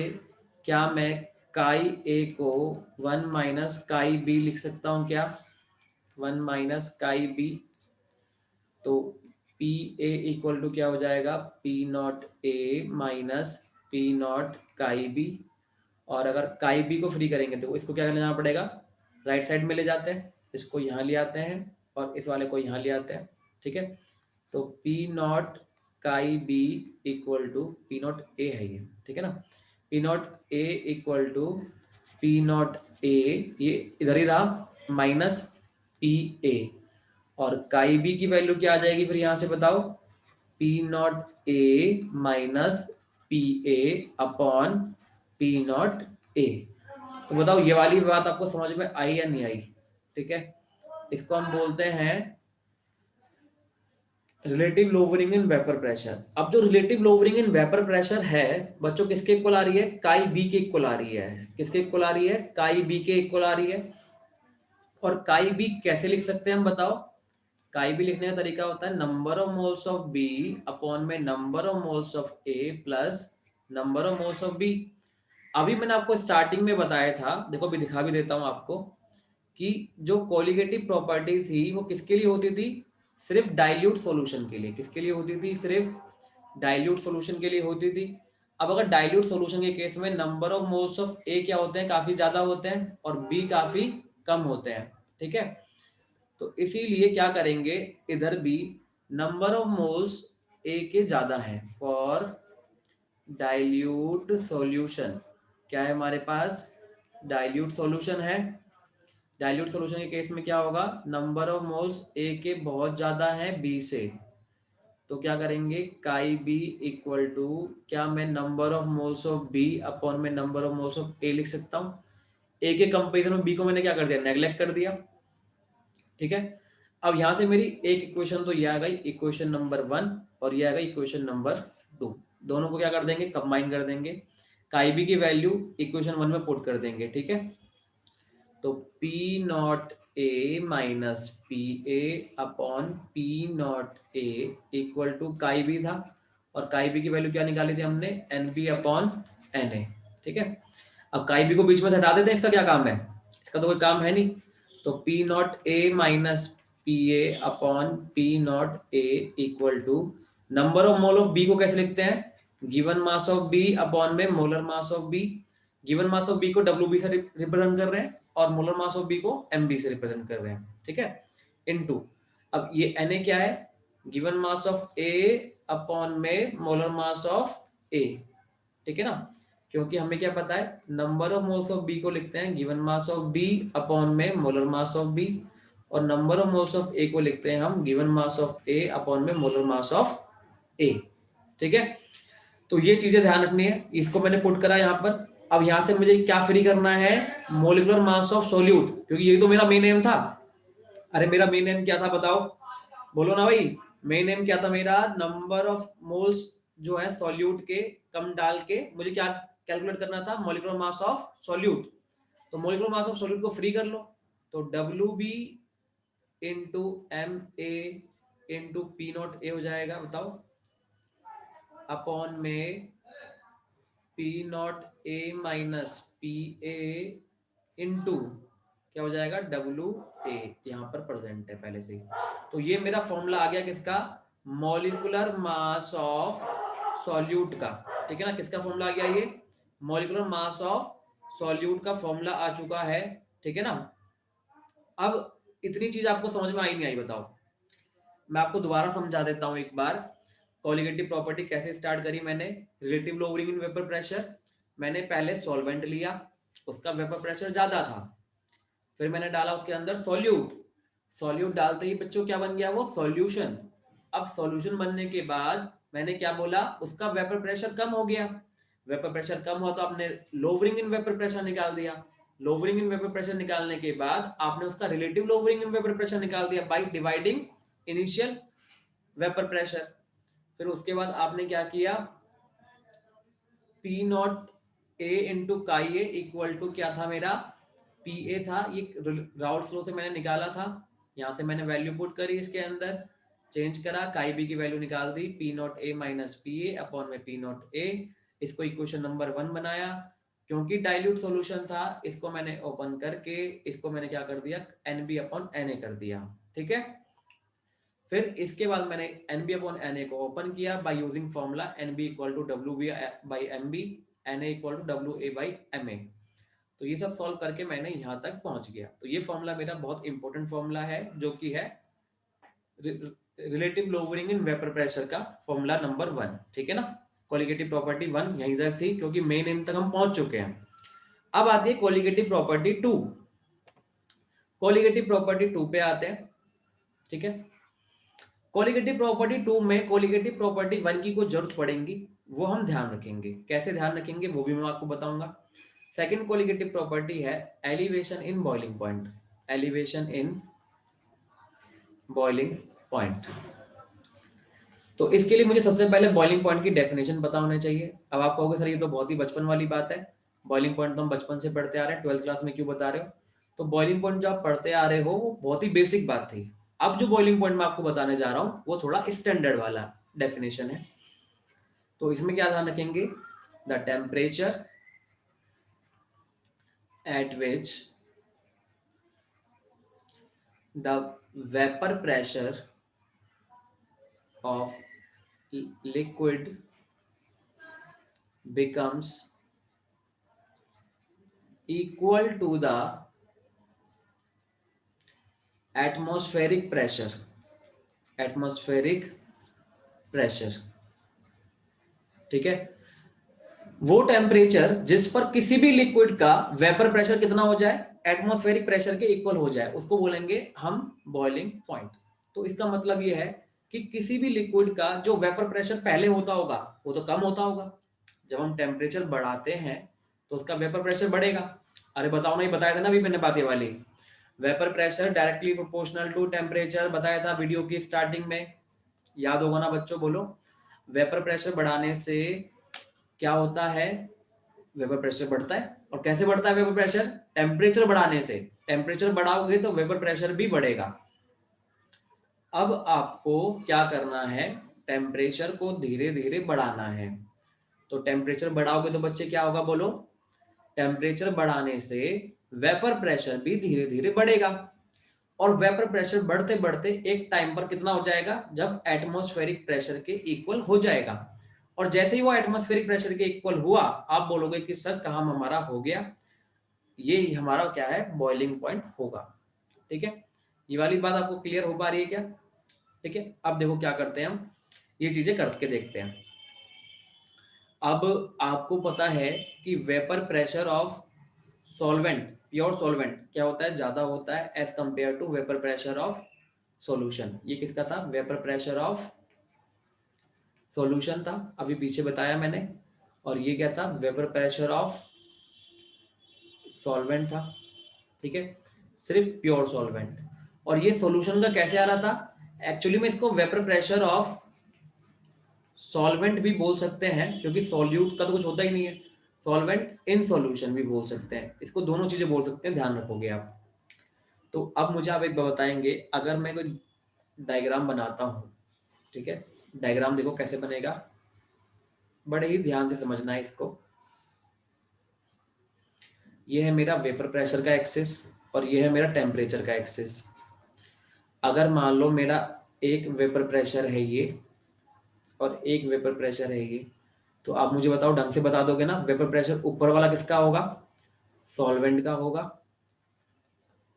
क्या मैं काई ए को 1 माइनस काई बी लिख सकता हूं क्या, 1 माइनस काई बी। तो पी ए इक्वल टू क्या हो जाएगा, P naught A minus P naught chi B. और अगर काई बी को फ्री करेंगे तो इसको क्या लेना पड़ेगा, राइट साइड में ले जाते हैं, इसको यहाँ ले आते हैं और इस वाले को यहाँ ले आते हैं। ठीक है, तो P naught chi B equal to P naught A है ये। ठीक है ना, P naught A equal to P naught A, ये इधर ही रहा, माइनस पी ए। और काई बी की वैल्यू क्या आ जाएगी फिर यहाँ से बताओ, P naught A minus P A upon P naught A. तो बताओ ये वाली बात आपको समझ में आई या नहीं आई। ठीक है, इसको हम बोलते हैं relative lowering in vapour pressure. अब जो relative lowering in vapour pressure है बच्चों, किसके इक्वल आ रही है, काई बी के इक्वल आ रही है। किसके इक्वल आ रही है, काई बी के इक्वल आ रही है। और काई बी कैसे लिख सकते हैं हम बताओ, काई बी लिखने का तरीका होता है number of moles of B upon में number of moles of A plus number of moles of B. अभी मैंने आपको स्टार्टिंग में बताया था, देखो अभी दिखा भी देता हूं आपको, कि जो कोलिगेटिव प्रॉपर्टी थी वो किसके लिए होती थी, सिर्फ डाइल्यूट सॉल्यूशन के लिए। किसके लिए होती थी, सिर्फ डाइल्यूट सॉल्यूशन के लिए होती थी। अब अगर डाइल्यूट सॉल्यूशन के केस में नंबर ऑफ मोल्स ऑफ ए क्या होते हैं, काफी ज्यादा होते हैं, और बी काफी कम होते हैं। ठीक है, तो इसीलिए क्या करेंगे, इधर भी नंबर ऑफ मोल्स ए के ज्यादा है फॉर डाइल्यूट सॉल्यूशन। क्या है हमारे पास, डाइल्यूट सॉल्यूशन है। डाइल्यूट सॉल्यूशन के केस में क्या होगा, नंबर ऑफ मोल्स ए के बहुत ज्यादा है बी से। तो क्या करेंगे, काई बी इक्वल टू, क्या मैं number of moles of B upon में number of moles of A लिख सकता हूँ। ए के कंपेरिजन में बी को मैंने क्या कर दिया, नेग्लेक्ट कर दिया। ठीक है, अब यहां से मेरी एक इक्वेशन तो ये आ गई, इक्वेशन नंबर 1, और ये आ गई इक्वेशन नंबर 2। दोनों को क्या कर देंगे, कंबाइन कर देंगे, काई बी की वैल्यू इक्वेशन 1 में पुट कर देंगे। ठीक है, तो P naught A minus P A upon P naught A equal to chi B था, और काई बी की वैल्यू क्या निकाली थी हमने, N B upon N A. ठीक है, अब काई बी को बीच में से हटा देते हैं, इसका क्या काम है, इसका तो कोई काम है नहीं। तो P naught A minus P A upon P naught A equal to number of mole of B को कैसे लिखते हैं, given mass of B upon में molar mass of B. Given mass of B को डब्ल्यू बी से रिप्रेजेंट कर रहे हैं और मोलर मास ऑफ बी को एम बी से रिप्रेजेंट कर रहे हैं। ठीक है, इनटू, अब ये Na क्या है, given mass of A upon में मोलर मास ऑफ ए। ठीक है ना, क्योंकि हमें क्या पता है, number of moles of B को लिखते हैं given mass of B upon में मोलर मास ऑफ बी, और number of moles of A को लिखते हैं हम given mass of A upon में मोलर मास ऑफ ए। ठीक है, तो ये चीजें ध्यान रखनी है, इसको मैंने पुट करा यहाँ पर। अब यहां से मुझे क्या फ्री करना है, मोलिकुलर मास ऑफ सॉल्यूट, क्योंकि ये तो मेरा मेन एम था। अरे मेरा मेन एम क्या था बताओ, बोलो ना भाई, मेन एम क्या था मेरा, नंबर ऑफ मोल्स जो है सॉल्यूट के कम डाल के मुझे क्या कैलकुलेट करना था, मोलिकुलर मास ऑफ सॉल्यूट। तो मोलिकुलर मास ऑफ सॉल्यूट को फ्री कर लो, तो W B into M A into P naught A हो जाएगा, बताओ, अपॉन में P naught A minus P A into क्या हो जाएगा, डब्ल्यू ए, यहाँ पर प्रेजेंट है पहले से। तो ये मेरा फॉर्मूला आ गया किसका, मॉलिकुलर मास ऑफ सॉल्यूट का। ठीक है ना, किसका फॉर्मूला आ गया, ये मॉलिकुलर मास ऑफ सॉल्यूट का फॉर्मूला आ चुका है। ठीक है ना, अब इतनी चीज आपको समझ में आई नहीं आई बताओ, मैं आपको दोबारा समझा देता हूं एक बार। कोलिगेटिव प्रॉपर्टी कैसे स्टार्ट करी मैंने, relative lowering in vapour pressure, मैंने पहले सॉल्वेंट लिया, उसका वेपर प्रेशर ज्यादा था, फिर मैंने डाला उसके अंदर सॉल्यूट, सॉल्यूट डालते ही बच्चों क्या बन गया, वो सॉल्यूशन। अब सॉल्यूशन बनने के बाद मैंने क्या बोला, उसका वेपर प्रेशर कम हो गया, वेपर प्रेशर कम हुआ तो आपने लोअरिंग इन वेपर प्रेशर निकाल दिया, लोअरिंग इन वेपर प्रेशर निकालने के बाद आपने उसका relative lowering in vapour pressure निकाल दिया by dividing initial vapour pressure. फिर उसके बाद आपने क्या किया, पी नॉट ए इंटू काई ए इक्वल टू क्या था मेरा, पी ए था, ये राउल्स लॉ से मैंने निकाला था, यहां से मैंने वैल्यू पुट करी इसके अंदर, चेंज करा, काई बी की वैल्यू निकाल दी, P naught A minus P A upon में पी नॉट ए, इसको इक्वेशन नंबर 1 बनाया। क्योंकि डाइल्यूट सॉल्यूशन था, इसको मैंने ओपन करके इसको मैंने क्या कर दिया, N B upon N A कर दिया, ठीक है। फिर इसके बाद मैंने N B upon N A को ओपन किया by using formula N B equal to W B by M B, N A equal to W A by M A. तो ये सब सॉल्व करके मैंने यहां तक पहुंच गया। तो ये फॉर्मूला मेरा बहुत इंपॉर्टेंट फॉर्मूला है, जो कि है relative lowering in vapour pressure का फॉर्मूला नंबर 1, ठीक है ना। कोलिगेटिव प्रॉपर्टी 1 यहीं तक थी, क्योंकि मेन इन तक हम पहुंच चुके हैं। अब आती है कोलिगेटिव प्रॉपर्टी 2। कोलिगेटिव प्रॉपर्टी 2 पे आते हैं, ठीक है। कोलिगेटिव प्रॉपर्टी 2 में कोलिगेटिव प्रॉपर्टी 1 की कुछ जरूरत पड़ेगी, वो हम ध्यान रखेंगे। कैसे ध्यान रखेंगे वो भी मैं आपको बताऊंगा। सेकंड कोलिगेटिव प्रॉपर्टी है elevation in boiling point, elevation in boiling point. तो इसके लिए मुझे सबसे पहले बॉइलिंग पॉइंट की डेफिनेशन पता होना चाहिए। अब आप कहोगे सर ये तो बहुत ही बचपन वाली बात है, बॉइलिंग पॉइंट तो हम बचपन से पढ़ते आ रहे हैं, 12th क्लास में क्यों बता रहे हो। तो बॉइलिंग पॉइंट जो आप पढ़ते आ रहे हो वो बहुत ही बेसिक बात थी। अब जो बॉइलिंग पॉइंट मैं आपको बताने जा रहा हूँ वो थोड़ा स्टैंडर्ड वाला डेफिनेशन है। तो इसमें क्या ध्यान रखेंगे, the temperature at which the vapour pressure of liquid becomes equal to the atmospheric pressure, atmospheric pressure, ठीक है। वो टेम्परेचर जिस पर किसी भी लिक्विड का वेपर प्रेशर कितना हो जाए, एटमॉस्फेरिक प्रेशर के इक्वल हो जाए, उसको बोलेंगे हम बॉइलिंग पॉइंट। तो इसका मतलब ये है कि किसी भी लिक्विड का जो वेपर प्रेशर पहले होता होगा वो तो कम होता होगा, जब हम टेम्परेचर बढ़ाते हैं तो उसका वेपर प्रेशर बढ़ेगा। अरे बताओ, नहीं बताया था ना अभी मैंने बात ये वाली, vapour pressure directly proportional to temperature, बताया था वीडियो की स्टार्टिंग में, याद होगा ना बच्चों, बोलो। वेपर प्रेशर बढ़ाने से क्या होता है, वेपर प्रेशर बढ़ता है। और कैसे बढ़ता है वेपर प्रेशर, टेम्परेचर बढ़ाने से, टेम्परेचर बढ़ाओगे तो वेपर प्रेशर भी बढ़ेगा। अब आपको क्या करना है, टेम्परेचर को धीरे धीरे बढ़ाना है। तो टेम्परेचर बढ़ाओगे तो बच्चे क्या होगा, बोलो, टेम्परेचर बढ़ाने से वेपर प्रेशर भी धीरे धीरे बढ़ेगा। और वेपर प्रेशर बढ़ते बढ़ते एक टाइम पर कितना हो जाएगा, जब एटमॉस्फेरिक प्रेशर के इक्वल हो जाएगा। और जैसे ही वो एटमॉस्फेरिक प्रेशर के इक्वल हुआ, आप बोलोगे कि सर काम हमारा हो गया, ये हमारा क्या है, बॉइलिंग पॉइंट होगा, ठीक है। ये वाली बात आपको क्लियर हो पा रही है क्या, ठीक है। अब देखो क्या करते हैं हम, ये चीजें करके देखते हैं। अब आपको पता है कि vapour pressure of solvent, pure solvent क्या होता है, ज्यादा होता है as compare to vapour pressure of solution. ये किसका था, वेपर प्रेशर ऑफ सॉल्यूशन था, अभी पीछे बताया मैंने। और ये क्या था, वेपर प्रेशर ऑफ सॉल्वेंट था, ठीक है, सिर्फ प्योर सॉल्वेंट। और ये सॉल्यूशन का कैसे आ रहा था, एक्चुअली में इसको वेपर प्रेशर ऑफ सॉल्वेंट भी बोल सकते हैं, क्योंकि सॉल्यूट का तो कुछ होता ही नहीं है, सॉल्वेंट इन सॉल्यूशन भी बोल सकते हैं, इसको दोनों चीजें बोल सकते हैं, ध्यान रखोगे आप। तो अब मुझे आप एक बात बताएंगे, अगर मैं कोई डायग्राम बनाता हूं, ठीक है, डायग्राम देखो कैसे बनेगा, बड़े ही ध्यान से समझना है इसको। ये है मेरा वेपर प्रेशर का एक्सिस और ये है मेरा टेम्परेचर का एक्सिस। अगर मान लो मेरा एक वेपर प्रेशर है ये और एक वेपर प्रेशर है ये, तो आप मुझे बताओ, ढंग से बता दोगे ना, वेपर प्रेशर ऊपर वाला किसका होगा, सॉल्वेंट का होगा,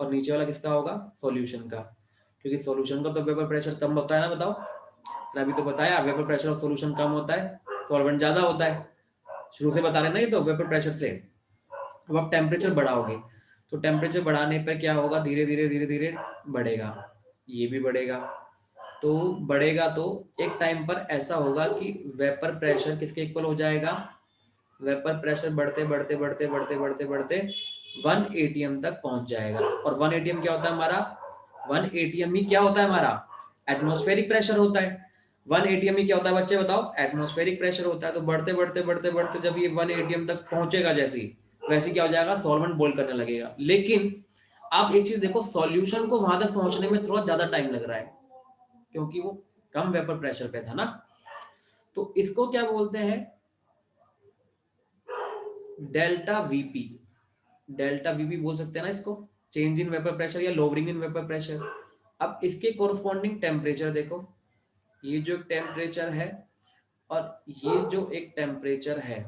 और नीचे वाला किसका होगा, सॉल्यूशन का। क्योंकि सॉल्यूशन का तो वेपर प्रेशर कम होता है ना, बताओ। अभी तो बताया वेपर प्रेशर ऑफ सॉल्यूशन कम होता है, सॉल्वेंट ज्यादा होता है, शुरू से बता रहे ना ये तो वेपर प्रेशर से। अब आप टेम्परेचर बढ़ाओगे तो टेम्परेचर बढ़ाने पर क्या होगा, धीरे धीरे धीरे धीरे बढ़ेगा, ये भी बढ़ेगा। तो बढ़ेगा तो एक टाइम पर ऐसा होगा कि वेपर प्रेशर किसके इक्वल हो जाएगा, वेपर प्रेशर बढ़ते बढ़ते बढ़ते बढ़ते बढ़ते बढ़ते 1 atm तक पहुंच जाएगा। और 1 atm क्या होता है हमारा, 1 atm ही क्या होता है हमारा, एटमॉस्फेरिक प्रेशर होता है। 1 atm ही क्या होता है बच्चे बताओ, एटमॉस्फेरिक प्रेशर होता है। तो बढ़ते बढ़ते बढ़ते बढ़ते जब ये 1 atm तक पहुंचेगा जैसी, वैसे क्या हो जाएगा, सॉल्वेंट बॉईल करने लगेगा। लेकिन आप एक चीज देखो, सॉल्यूशन को वहां तक पहुंचने में थोड़ा ज्यादा टाइम लग रहा है, क्योंकि वो कम वेपर प्रेशर पे था ना। तो इसको क्या बोलते हैं, डेल्टा वीपी। डेल्टा वीपी बोल सकते हैं ना इसको, चेंज इन वेपर प्रेशर या लोअरिंग इन वेपर प्रेशर। अब इसके कोरस्पॉन्डिंग टेम्परेचर देखो, ये जो टेम्परेचर है और ये जो एक टेम्परेचर है,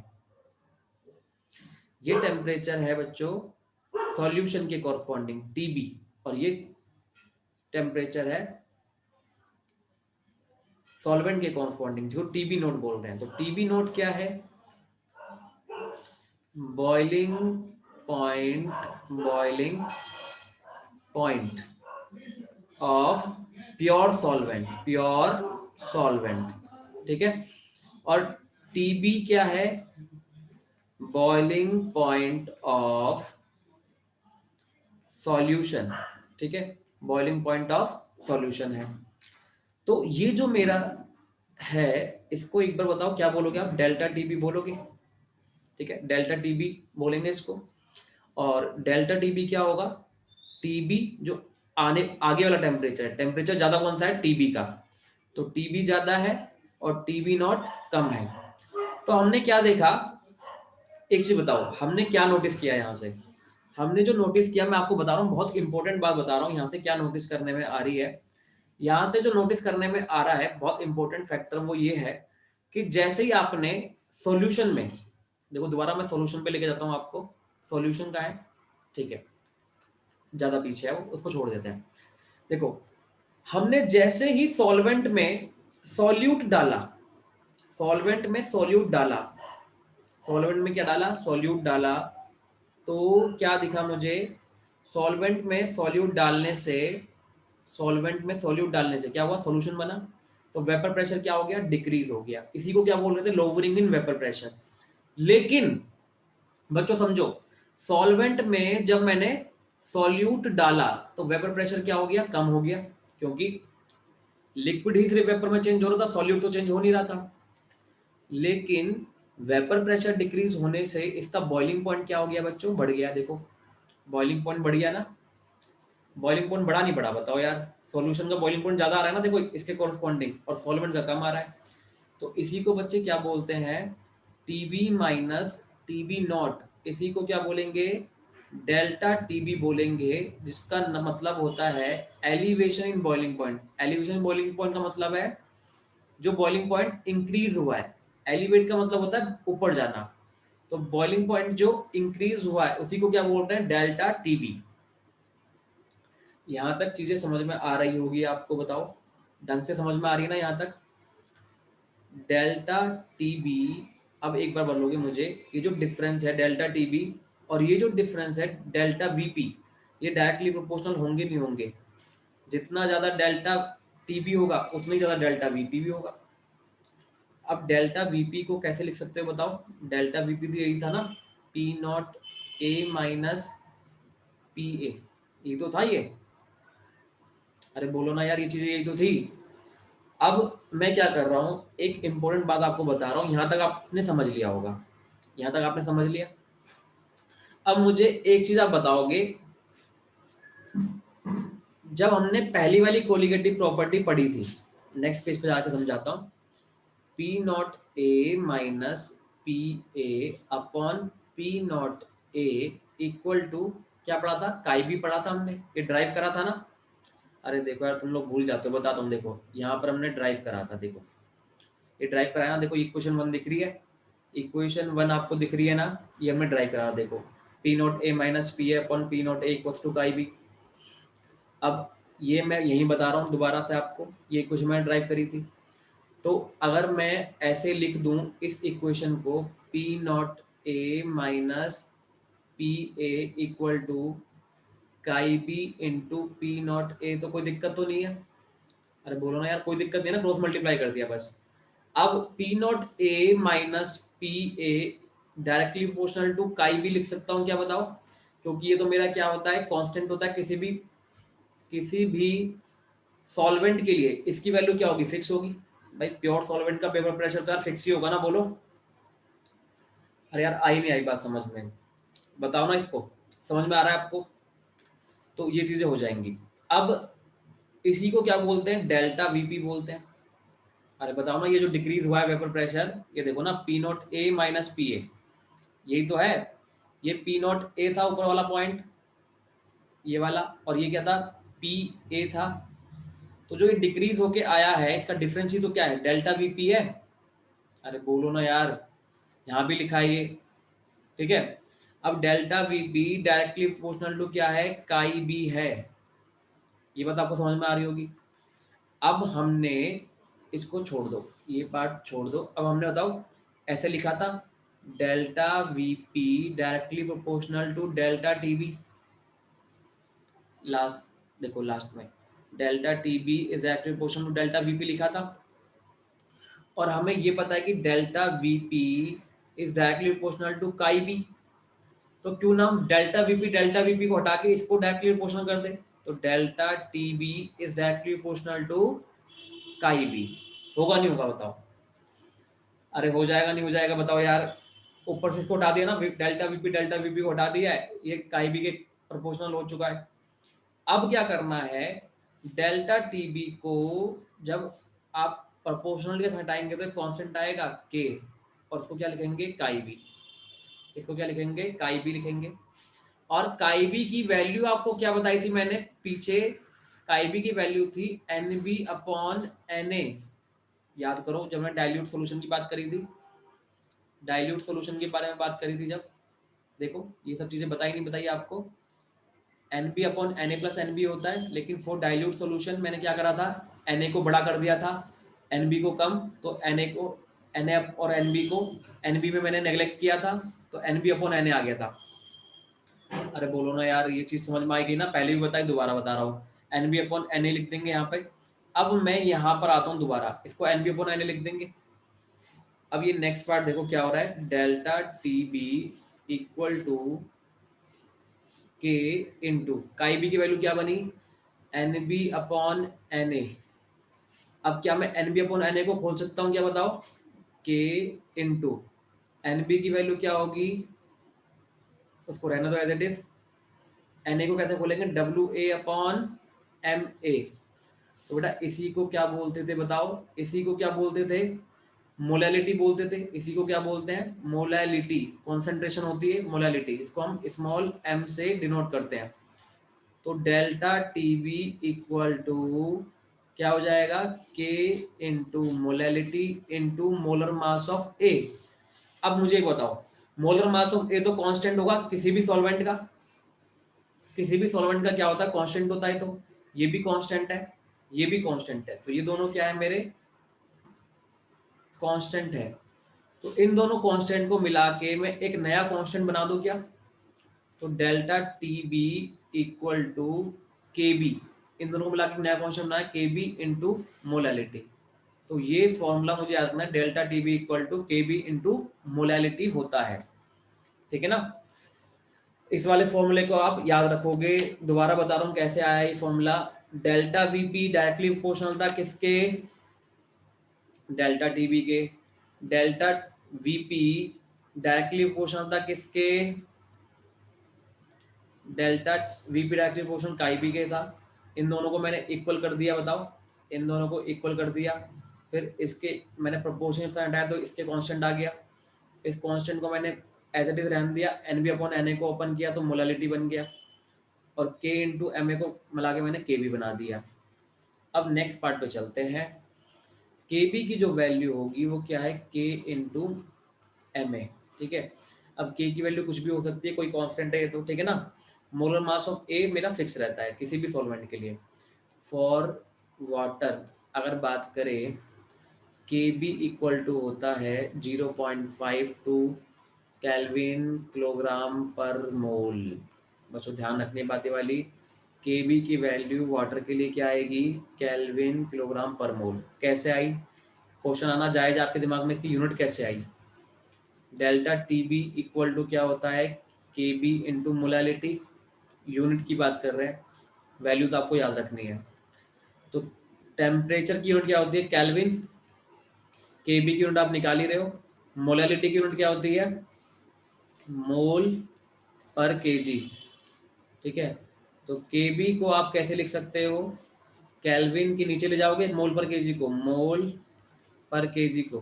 ये टेम्परेचर है बच्चों सॉल्यूशन के कोरस्पॉन्डिंग टीबी, और ये टेम्परेचर है सॉल्वेंट के कोरस्पॉन्डिंग, जिसको टीबी नोट बोल रहे हैं। तो टीबी नोट क्या है, boiling point, boiling point of pure solvent, pure solvent, ठीक है। और टीबी क्या है, बॉइलिंग पॉइंट ऑफ सॉल्यूशन, ठीक है, बॉइलिंग पॉइंट ऑफ सॉल्यूशन है। तो ये जो मेरा है, इसको एक बार बताओ क्या बोलोगे आप, डेल्टा टीबी बोलोगे, ठीक है, डेल्टा टीबी बोलेंगे इसको। और डेल्टा टीबी क्या होगा, टीबी जो आने आगे वाला टेम्परेचर है, टेम्परेचर ज्यादा कौन सा है, टीबी का। तो टीबी ज्यादा है और टीबी नॉट कम है। तो हमने क्या देखा, एक चीज बताओ, हमने क्या नोटिस किया यहाँ से, हमने जो नोटिस किया, मैं आपको बता रहा हूँ, बहुत इंपॉर्टेंट बात बता रहा हूँ, यहाँ से क्या नोटिस करने में आ रही है। यहाँ से जो नोटिस करने में आ रहा है बहुत इंपॉर्टेंट फैक्टर, वो ये है कि जैसे ही आपने सॉल्यूशन में, देखो दोबारा मैं सॉल्यूशन पे लेके जाता हूँ आपको, सॉल्यूशन का है, ठीक है, ज्यादा पीछे है वो, उसको छोड़ देते हैं। देखो, हमने जैसे ही सॉल्वेंट में सॉल्यूट डाला, सॉल्वेंट में सॉल्यूट डाला, सॉल्वेंट में क्या डाला, सॉल्यूट डाला, तो क्या दिखा मुझे, सॉल्वेंट में सॉल्यूट डालने से, सॉल्वेंट में सॉल्यूट डालने से क्या हुआ, सॉल्यूशन बना, तो वेपर प्रेशर क्या हो गया, डिक्रीज हो गया। इसी को क्या बोल रहे थे, लोअरिंग इन वेपर प्रेशर। लेकिन बच्चों समझो, सॉल्वेंट में जब मैंने सॉल्यूट डाला तो वेपर प्रेशर क्या हो गया, कम हो गया, क्योंकि लिक्विड ही सिर्फ वेपर में चेंज हो रहा था, सॉल्यूट तो चेंज हो नहीं रहा था। लेकिन वेपर प्रेशर डिक्रीज होने से इसका बॉइलिंग पॉइंट क्या हो गया बच्चों, बढ़ गया। देखो बॉइलिंग पॉइंट बढ़ गया ना, बॉइलिंग पॉइंट बढ़ा नहीं बढ़ा बताओ यार, सॉल्यूशन का बॉइलिंग पॉइंट ज्यादा आ रहा है ना, देखो इसके कोरस्पॉन्डिंग, और सॉल्वेंट का कम आ रहा है। तो इसी को बच्चे क्या बोलते हैं, टीबी माइनस टीबी नॉट, इसी को क्या बोलेंगे, डेल्टा टीबी बोलेंगे, जिसका मतलब होता है elevation in boiling point. Elevation in boiling point का मतलब है जो बॉइलिंग पॉइंट इंक्रीज हुआ है, एलिवेट का मतलब होता है ऊपर जाना, तो बॉइलिंग पॉइंट जो इंक्रीज हुआ है उसी को क्या बोल रहे हैं, डेल्टा टीबी। यहां तक चीजें समझ में आ रही होगी आपको, बताओ ढंग से समझ में आ रही है ना यहाँ तक, डेल्टा टीबी। अब एक बार बोलोगे मुझे, ये जो डिफरेंस है डेल्टा टीबी और ये जो डिफरेंस है डेल्टा वीपी, ये डायरेक्टली प्रोपोर्शनल होंगे नहीं होंगे, जितना ज्यादा डेल्टा टीबी होगा उतना ही ज्यादा डेल्टा वीपी भी होगा। अब डेल्टा वीपी को कैसे लिख सकते हो बताओ, डेल्टा वीपी तो यही था ना, P naught A minus P ए, ये तो था ये, अरे बोलो ना यार, ये चीजें यही तो थी। अब मैं क्या कर रहा हूँ, एक इंपॉर्टेंट बात आपको बता रहा हूँ, यहां तक आपने समझ लिया होगा, यहां तक आपने समझ लिया। अब मुझे एक चीज आप बताओगे, जब हमने पहली वाली कोलिगेटिव प्रॉपर्टी पढ़ी थी, नेक्स्ट पेज पे जाकर समझाता हूँ, P naught A minus P A upon P naught A equal to, क्या पढ़ा था, काई भी पढ़ा था हमने, ये ड्राइव करा था ना। अरे देखो यार तुम लोग भूल जाते हो, बताता हूँ, देखो यहाँ पर हमने ड्राइव करा था, देखो ये ड्राइव कराया ना, देखो इक्वेशन 1 दिख रही है, इक्वेशन 1 आपको दिख रही है ना, ये हमने ड्राइव करा, देखो P naught A minus P A upon P naught A equals to chi B. अब ये मैं यही बता रहा हूँ दोबारा से आपको, ये इक्वेशन मैंने ड्राइव करी थी। तो अगर मैं ऐसे लिख दूं इस इक्वेशन को, P naught A minus P A equal to chi B into P naught A, तो कोई दिक्कत तो नहीं है? अरे बोलो ना यार, कोई दिक्कत नहीं है ना, क्रॉस मल्टीप्लाई कर दिया बस। अब P naught A minus P A directly proportional to chi B लिख सकता हूँ क्या, बताओ? क्योंकि ये तो मेरा क्या होता है, कांस्टेंट होता है किसी भी सॉल्वेंट के लिए। इसकी वैल्यू क्या होगी, फिक्स होगी। भाई प्योर सॉल्वेंट का पेपर प्रेशर तो यार फिक्स ही होगा ना, बोलो। अरे यार आई नहीं आई बात समझ में, बताओ ना, इसको समझ में आ रहा है आपको? तो ये चीजें हो जाएंगी। अब इसी को क्या बोलते हैं, डेल्टा वीपी बोलते हैं। अरे बताओ ना, ये जो डिक्रीज हुआ है वेपर प्रेशर, ये देखो ना, P naught A minus P ए, यही तो है। ये पी नॉट ए था ऊपर वाला पॉइंट, ये वाला, और ये क्या था, पी ए था। तो जो ये डिक्रीज होके आया है, इसका डिफरेंस ही तो क्या है, डेल्टा वीपी है। अरे बोलो ना यार, यहाँ भी लिखा है ये, ठीक है। अब delta VP directly proportional to क्या है, काई बी है। ये बात आपको समझ में आ रही होगी। अब हमने इसको छोड़ दो, ये पार्ट छोड़ दो। अब हमने बताओ ऐसे लिखा था, delta VP directly proportional to delta TB. Last देखो, लास्ट में delta TB is directly proportional to delta VP लिखा था। और हमें ये पता है कि delta VP is directly proportional to chi B. तो क्यों ना हम डेल्टा वीपी को हटा के इसको डायरेक्टली प्रोपोर्शनल कर दे। तो delta TB is directly proportional to chi B. होगा नहीं होगा, बताओ? अरे हो जाएगा नहीं हो जाएगा, बताओ यार। ऊपर से इसको हटा दिया ना, डेल्टा वीपी को हटा दिया है, ये काई बी के प्रोपोर्शनल हो चुका है। अब क्या करना है, डेल्टा टीबी को जब आप प्रोपोर्शनल के साथ हटाएंगे तो एक कांस्टेंट आएगा के, और उसको क्या लिखेंगे, काई बी। इसको क्या लिखेंगे, काई बी लिखेंगे। और काई बी की वैल्यू आपको क्या बताई थी मैंने पीछे, काई बी की वैल्यू थी N B upon N A. याद करो जब मैं डाइल्यूट सॉल्यूशन की बात करी थी, डाइल्यूट सॉल्यूशन के बारे में बात करी थी जब, देखो ये सब चीजें बताई नहीं बताई आपको। N B upon N A plus N B होता है, लेकिन फॉर डाइल्यूट सॉल्यूशन मैंने क्या करा था, एन ए को बड़ा कर दिया था, एन बी को कम। तो एन ए को, एन ए और एन बी को, एन बी में मैंने नेग्लेक्ट किया था, तो N B upon N A आ गया था। अरे बोलो ना यार, ये चीज समझ में आएगी ना, पहले भी बताई दोबारा बता रहा हूँ। N B upon N A लिख देंगे यहाँ पे। अब मैं यहाँ पर आता हूँ दोबारा, इसको N B upon N A लिख देंगे। अब ये नेक्स्ट पार्ट देखो क्या हो रहा है, delta T B equal to K into chi B की वैल्यू क्या बनी, N B upon N A. अब क्या मैं N B upon N A को खोल सकता हूँ क्या, बताओ? के इंटू एन बी की वैल्यू क्या होगी, उसको रहने दो as it is. N A को कैसे खोलेंगे, W A upon M A. तो बेटा इसी को क्या बोलते थे, बताओ? इसी को क्या बोलते थे, मोलैलिटी बोलते थे। इसी को क्या बोलते हैं, मोलैलिटी। कॉन्सेंट्रेशन होती है मोलैलिटी, इसको हम स्मॉल एम से डिनोट करते हैं। तो डेल्टा टीबी इक्वल टू क्या हो जाएगा, K into molality into molar mass of A. अब मुझे बताओ, मोलर मास ऑफ ए तो कांस्टेंट होगा किसी भी सॉल्वेंट का, किसी भी सॉल्वेंट का क्या होता है, कांस्टेंट होता है। तो ये भी कांस्टेंट है, ये भी कांस्टेंट है, तो ये दोनों क्या है मेरे, कांस्टेंट है। तो इन दोनों कांस्टेंट को मिला के मैं एक नया कांस्टेंट बना दूं क्या, तो delta T B equal to K B. इन दोनों को मिला के नया कांस्टेंट बना है, के बी इंटू मोलैलिटी। तो ये फॉर्मूला मुझे याद रखना है, delta T B equal to K B into molality होता है, ठीक है ना। इस वाले फॉर्मूले को आप याद रखोगे। दोबारा बता रहा हूँ कैसे आया ये formula. Delta VP directly proportional था किसके, डेल्टा टीबी के। डेल्टा वीपी डायरेक्टली प्रोपोर्शनल था किसके, डेल्टा वीपी डायरेक्टली प्रोपोर्शनल काई बी के था। इन दोनों को मैंने इक्वल कर दिया, बताओ? इन दोनों को इक्वल कर दिया, फिर इसके मैंने प्रोपोर्शन से हटाया तो इसके कांस्टेंट आ गया। इस कांस्टेंट को मैंने एज इट इज रहने दिया, N B upon N A को ओपन किया तो मोलैलिटी बन गया, और के इंटू एम ए को मिला के मैंने के बी बना दिया। अब नेक्स्ट पार्ट पे चलते हैं। के बी की जो वैल्यू होगी वो क्या है, के इंटू एम ए, ठीक है। अब के की वैल्यू कुछ भी हो सकती है, कोई कांस्टेंट है ये तो, ठीक है ना। मोलर मास ऑफ ए मेरा फिक्स रहता है किसी भी सॉल्वेंट के लिए। फॉर वाटर अगर बात करें, Kb इक्वल टू होता है 0.52 केल्विन किलोग्राम पर मोल। बच्चों ध्यान रखने बातें वाली, Kb की वैल्यू वाटर के लिए क्या आएगी, केल्विन किलोग्राम पर मोल। कैसे आई, क्वेश्चन आना जायज आपके दिमाग में, इसकी यूनिट कैसे आई। डेल्टा Tb इक्वल टू क्या होता है, Kb इंटू मोलालिटी, यूनिट की बात कर रहे हैं, वैल्यू तो आपको याद रखनी है। तो टेम्परेचर की यूनिट क्या होती है, केल्विन, Kb की यूनिट आप निकाल ही रहे हो, मोलालिटी की यूनिट क्या होती है, मोल पर केजी। ठीक है, तो Kb को आप कैसे लिख सकते हो, केल्विन के नीचे ले जाओगे मोल पर केजी को, मोल पर केजी को,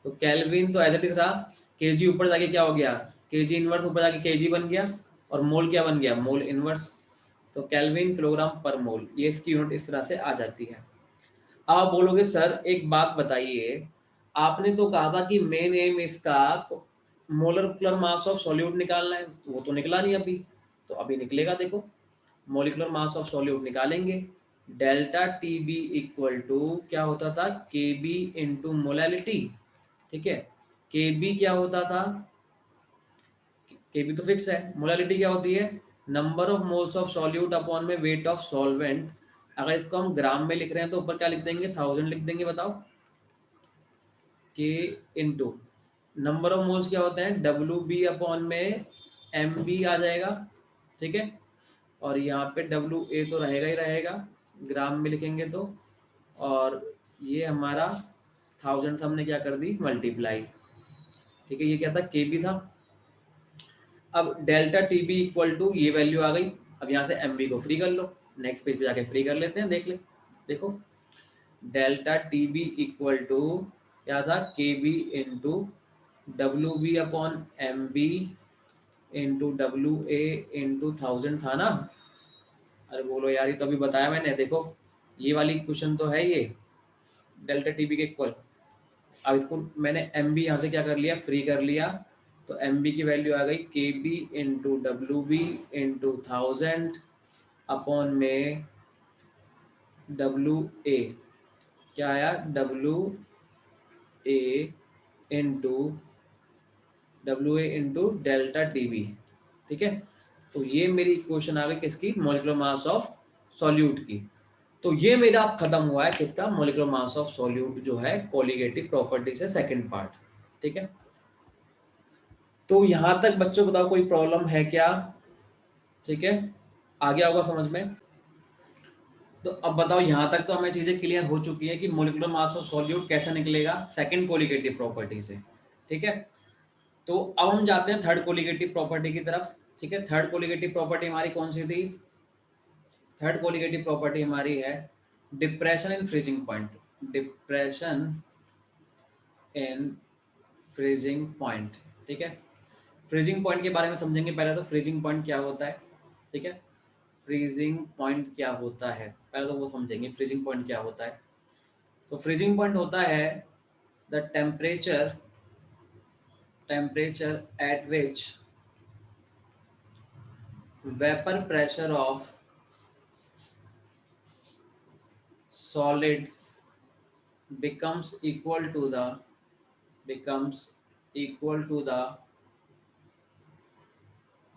तो केल्विन तो एज इट इज रहा, केजी ऊपर जाके क्या हो गया, केजी इनवर्स ऊपर जाके केजी बन गया, और मोल क्या बन गया, मोल इनवर्स। तो केल्विन किलोग्राम पर मोल, ये इसकी यूनिट इस तरह से आ जाती है। अब आप बोलोगे सर एक बात बताइए, आपने तो कहा था कि मेन एम इसका मोलर मास ऑफ सॉल्यूट निकालना है, वो तो निकला नहीं अभी, तो अभी निकलेगा, देखो मोलिकुलर मास ऑफ सॉल्यूट निकालेंगे। डेल्टा Tb इक्वल टू क्या होता था, Kb इंटू मोलैलिटी। ठीक है, Kb क्या होता था, Kb तो फिक्स है, मोलैलिटी क्या होती है, number of moles of solute upon में वेट ऑफ सॉल्वेंट। अगर इसको हम ग्राम में लिख रहे हैं तो ऊपर क्या लिख देंगे, 1000 लिख देंगे, बताओ। K into number of moles क्या होता है, WB अपॉन में MB आ जाएगा। ठीक है, और यहाँ पे WA तो रहेगा ही रहेगा, ग्राम में लिखेंगे तो, और ये हमारा 1000 हमने क्या कर दी, मल्टीप्लाई। ठीक है, ये क्या था, Kb था। अब डेल्टा Tb इक्वल टू ये वैल्यू आ गई, अब यहाँ से MB को फ्री कर लो, नेक्स्ट पेज पे जाके फ्री कर लेते हैं, देख ले, देखो डेल्टा Tb इक्वल टू क्या था, Kb into WB upon MB into WA into 1000 था ना। अरे बोलो यार, ये तो अभी बताया मैंने, देखो ये वाली क्वेश्चन तो है ये, डेल्टा Tb के इक्वल। अब इसको मैंने MB यहाँ से क्या कर लिया, फ्री कर लिया, तो MB की वैल्यू आ गई Kb into WB into 1000 upon में WA, क्या आया, WA इंटू डेल्टा Tb। ठीक है, तो ये मेरी इक्वेशन आ गई किसकी, मॉलिक्यूलर मास ऑफ सॉल्यूट की। तो ये मेरा अब खत्म हुआ है किसका, मॉलिक्यूलर मास ऑफ सॉल्यूट जो है कोलिगेटिव प्रॉपर्टी से सेकंड पार्ट। ठीक है, तो यहां तक बच्चों बताओ कोई प्रॉब्लम है क्या। ठीक है, आ गया होगा समझ में। तो अब बताओ, यहां तक तो हमें चीजें क्लियर हो चुकी है कि मॉलिक्यूलर मास ऑफ सॉल्यूट कैसे निकलेगा, सेकंड कोलिगेटिव प्रॉपर्टी से। ठीक है, तो अब हम जाते हैं थर्ड कोलिगेटिव प्रॉपर्टी की तरफ। ठीक है, थर्ड कोलिगेटिव प्रॉपर्टी हमारी कौन सी थी, थर्ड कोलिगेटिव प्रॉपर्टी हमारी है depression in freezing point. Depression in freezing point. ठीक है, फ्रीजिंग पॉइंट के बारे में समझेंगे पहले, तो फ्रीजिंग पॉइंट क्या होता है। ठीक है, फ्रीजिंग पॉइंट क्या होता है पहले तो वो समझेंगे, फ्रीजिंग पॉइंट क्या होता है। तो फ्रीजिंग पॉइंट होता है the temperature at which vapour pressure of solid becomes equal to the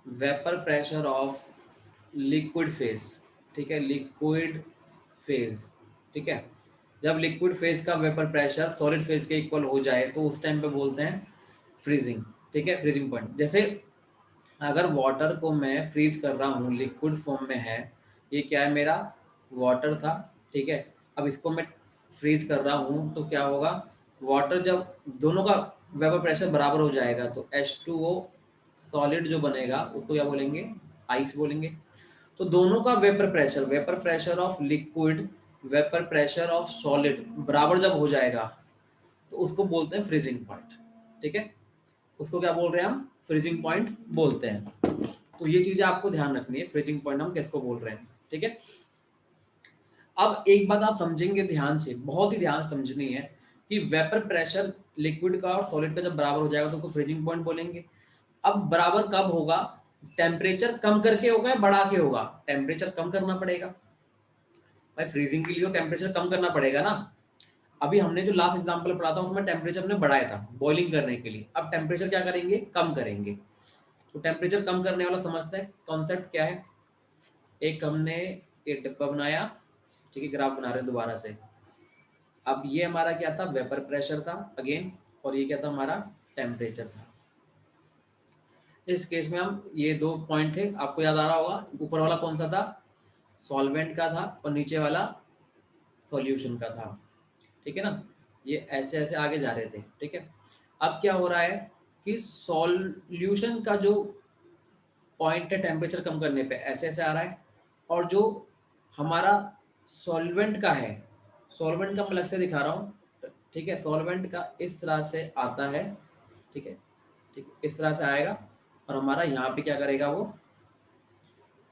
vapour pressure of liquid phase. ठीक है, लिक्विड फेज। ठीक है, जब लिक्विड फेज का वेपर प्रेशर सॉलिड फेज के इक्वल हो जाए तो उस टाइम पे बोलते हैं फ्रीजिंग। ठीक है, फ्रीजिंग पॉइंट। जैसे अगर वाटर को मैं फ्रीज कर रहा हूँ, लिक्विड फॉर्म में है, ये क्या है मेरा, वाटर था। ठीक है, अब इसको मैं फ्रीज कर रहा हूँ तो क्या होगा, वाटर जब दोनों का वेपर प्रेशर बराबर हो जाएगा तो H2O सॉलिड जो बनेगा उसको क्या बोलेंगे, आइस बोलेंगे। तो दोनों का vapour pressure of liquid, vapour pressure of solid बराबर जब हो जाएगा तो उसको बोलते हैं फ्रीजिंग पॉइंट। ठीक है, उसको क्या बोल रहे हैं हम, फ्रीजिंग पॉइंट बोलते हैं। तो ये चीजें आपको ध्यान रखनी है, फ्रीजिंग पॉइंट हम किसको बोल रहे हैं। ठीक है, अब एक बात आप समझेंगे ध्यान से, बहुत ही ध्यान समझनी है, कि वेपर प्रेशर लिक्विड का और सॉलिड का जब बराबर हो जाएगा तो उसको फ्रीजिंग पॉइंट बोलेंगे। अब बराबर कब होगा, टेम्परेचर कम करके होगा या बढ़ा के होगा, टेम्परेचर कम करना पड़ेगा भाई, फ्रीजिंग के लिए टेम्परेचर कम करना पड़ेगा ना। अभी हमने जो लास्ट एग्जांपल पढ़ा था उसमें टेम्परेचर हमने बढ़ाया था बॉइलिंग करने के लिए, अब टेम्परेचर क्या करेंगे, कम करेंगे। तो टेम्परेचर कम करने वाला समझते हैं कॉन्सेप्ट क्या है। एक हमने ये डिब्बा बनाया, ठीक है, ग्राफ बना रहे हैं दोबारा से। अब ये हमारा क्या था, वेपर प्रेशर था अगेन, और ये क्या था हमारा, टेम्परेचर था। इस केस में हम ये दो पॉइंट थे, आपको याद आ रहा होगा, ऊपर वाला कौन सा था, सॉल्वेंट का था, और नीचे वाला सॉल्यूशन का था, ठीक है ना। ये ऐसे ऐसे आगे जा रहे थे, ठीक है। अब क्या हो रहा है कि सॉल्यूशन का जो पॉइंट है टेम्परेचर कम करने पे ऐसे ऐसे आ रहा है, और जो हमारा सॉल्वेंट का है, सॉल्वेंट का मैं अलग से दिखा रहा हूँ, ठीक है, सॉल्वेंट का इस तरह से आता है, ठीक है, ठीक है, इस तरह से आएगा, और हमारा यहाँ पे क्या करेगा वो,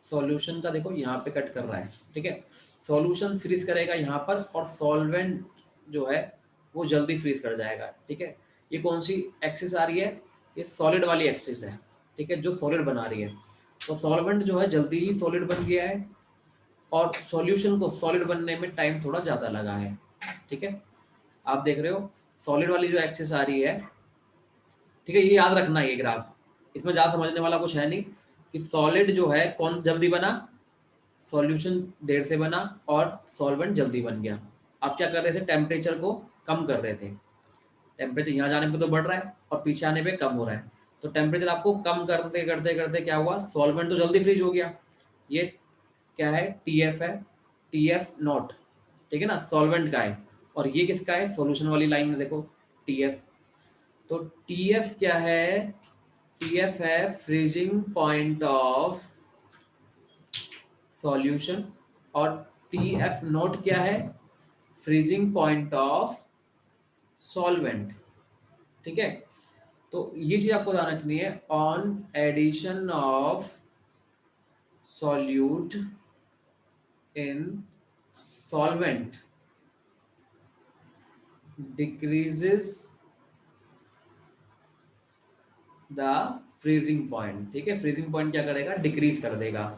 सॉल्यूशन का देखो यहाँ पे कट कर रहा है, ठीक है, सॉल्यूशन फ्रीज करेगा यहाँ पर, और सॉल्वेंट जो है वो जल्दी फ्रीज कर जाएगा, ठीक है। ये कौन सी एक्सिस आ रही है, ये सॉलिड वाली एक्सिस है, ठीक है, जो सॉलिड बना रही है। तो सॉल्वेंट जो है जल्दी ही सॉलिड बन गया है, और सॉल्यूशन को सॉलिड बनने में टाइम थोड़ा ज़्यादा लगा है, ठीक है। आप देख रहे हो सॉलिड वाली जो एक्सिस आ रही है, ठीक है, ये याद रखना है, ये ग्राफ, इसमें ज़्यादा समझने वाला कुछ है नहीं, कि सॉलिड जो है कौन जल्दी बना, सॉल्यूशन देर से बना, और सॉल्वेंट जल्दी बन गया। आप क्या कर रहे थे, टेम्परेचर को कम कर रहे थे, टेम्परेचर यहाँ जाने पे तो बढ़ रहा है और पीछे आने पे कम हो रहा है। तो टेम्परेचर आपको कम करते करते करते क्या हुआ, सॉल्वेंट तो जल्दी फ्रीज हो गया। ये क्या है, टी एफ है, टी एफ नॉट, ठीक है ना, सॉल्वेंट का है, और ये किसका है, सॉल्यूशन वाली लाइन में देखो टी एफ। तो टी एफ क्या है, टी एफ है फ्रीजिंग पॉइंट ऑफ सॉल्यूशन, और टी एफ नोट क्या है, फ्रीजिंग पॉइंट ऑफ सॉल्वेंट, ठीक है। तो ये चीज आपको ध्यान रखनी है, on addition of solute in solvent decreases the freezing point, ठीक है, फ्रीजिंग पॉइंट क्या करेगा, डिक्रीज कर देगा,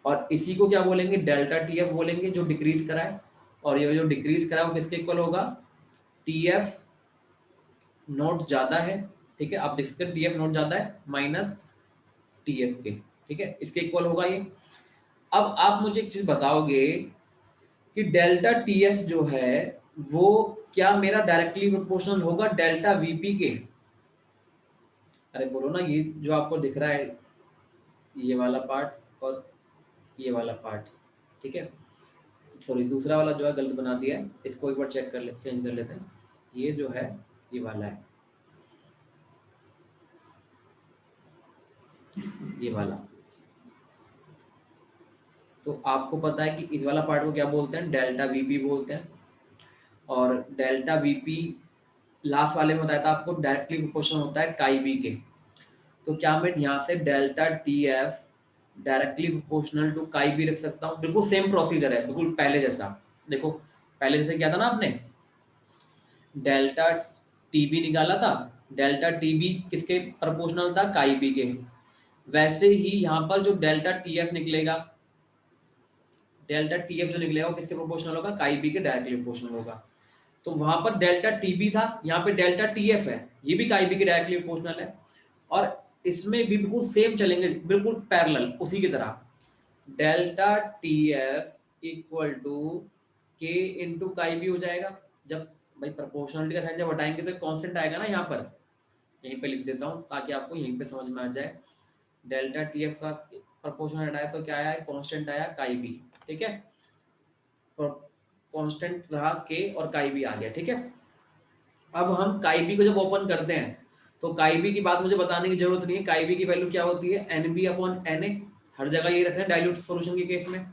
और इसी को क्या बोलेंगे, डेल्टा टी एफ बोलेंगे, जो डिक्रीज करा है। और ये जो डिक्रीज करा है वो किसके इक्वल होगा, टी एफ नोट ज्यादा है, ठीक है, आप देख सकते हैं टी एफ नोट ज्यादा है माइनस टी एफ के, ठीक है, इसके इक्वल होगा ये। अब आप मुझे एक चीज बताओगे कि डेल्टा टी एफ जो है वो क्या मेरा डायरेक्टली प्रोपोर्शनल होगा डेल्टा वीपी के। अरे बोलो ना, ये जो आपको दिख रहा है, ये वाला पार्ट और ये वाला पार्ट, ठीक है, सॉरी दूसरा वाला जो है गलत बना दिया है, इसको एक बार चेक कर ले, चेंज कर लेते हैं। ये जो है ये वाला है, ये वाला। तो आपको पता है कि इस वाला पार्ट को क्या बोलते हैं, डेल्टा वीपी बोलते हैं, और डेल्टा वीपी लास्ट वाले में बताया था आपको डायरेक्टली प्रोपोर्शनल होता है काई बी के। तो क्या मैं यहाँ से delta T F directly proportional to chi B रख सकता हूँ, बिल्कुल सेम प्रोसीजर है, बिल्कुल पहले जैसा। देखो पहले जैसे किया था ना आपने, डेल्टा टीबी निकाला था, डेल्टा टीबी किसके प्रोपोर्शनल था, काई बी के। वैसे ही यहाँ पर जो डेल्टा टीएफ निकलेगा, डेल्टा टीएफ जो निकलेगा वो किसके प्रोपोर्शनल होगा, काई बी के डायरेक्टली प्रोपोर्शनल होगा। तो वहां पर डेल्टा टीबी था, यहाँ पे डेल्टा टीएफ है, ये भी काई बी के डायरेक्टली प्रोपोर्शनल है, और इसमें भी बिल्कुल सेम चलेंगे, बिल्कुल पैरेलल उसी की तरह। Delta TF equal to K into chi B हो जाएगा। जब भाई प्रोपोर्शनलिटी का साइन जब हटाएंगे तो कांस्टेंट आएगा ना यहाँ पर, यहीं पे लिख देता हूँ ताकि आपको यहीं पे समझ में आ जाए। डेल्टा टीएफ का प्रोपोर्शनल हटाया तो क्या आया, कांस्टेंट आया काई बी, ठीक है, कांस्टेंट रहा के और काई बी आ गया, ठीक है। अब हम काई बी को जब ओपन करते हैं तो काई बी की बात मुझे बताने की जरूरत नहीं है, काई बी की वैल्यू क्या होती है, N B upon N A, हर जगह ये रखना है डाइल्यूट सॉल्यूशन के केस में।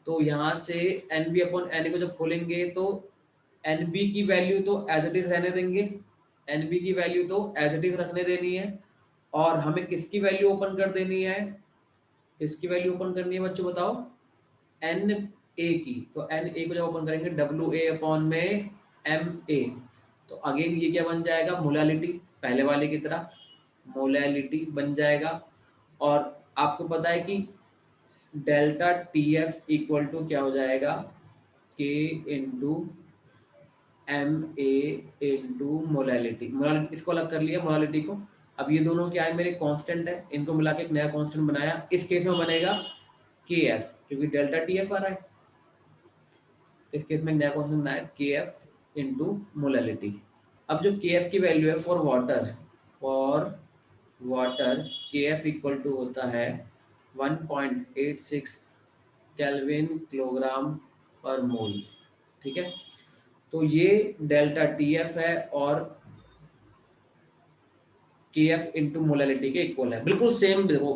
तो यहाँ से N B upon N A को जब खोलेंगे तो एन बी की वैल्यू तो एज इट इज रहने देंगे, एन बी की वैल्यू तो एज इट इज रखने देनी है, और हमें किसकी वैल्यू ओपन कर देनी है, किसकी वैल्यू ओपन करनी है बच्चों बताओ, एन ए की। तो एन ए को जब ओपन करेंगे डब्ल्यू ए अपॉन में एम ए, तो अगेन ये क्या बन जाएगा, मोलालिटी, पहले वाले की तरह मोलालिटी बन जाएगा। और आपको पता है कि delta T F equal to क्या हो जाएगा, K into MA into molality. Molality इसको अलग कर लिया, मोलालिटी को। अब ये दोनों क्या है मेरे कांस्टेंट है, इनको मिला के एक नया कांस्टेंट बनाया। इस केस में बनेगा KF, क्योंकि डेल्टा TF आ रहा है। इस केस में नया कांस्टेंट बनाया KF इंटू मोलालिटी। अब जो KF की वैल्यू है for water KF equal to होता है 1.86 केल्विन किलोग्राम पर मोल। ठीक है, तो ये डेल्टा TF है और KF इंटू मोलालिटी के इक्वल है। बिल्कुल सेम देखो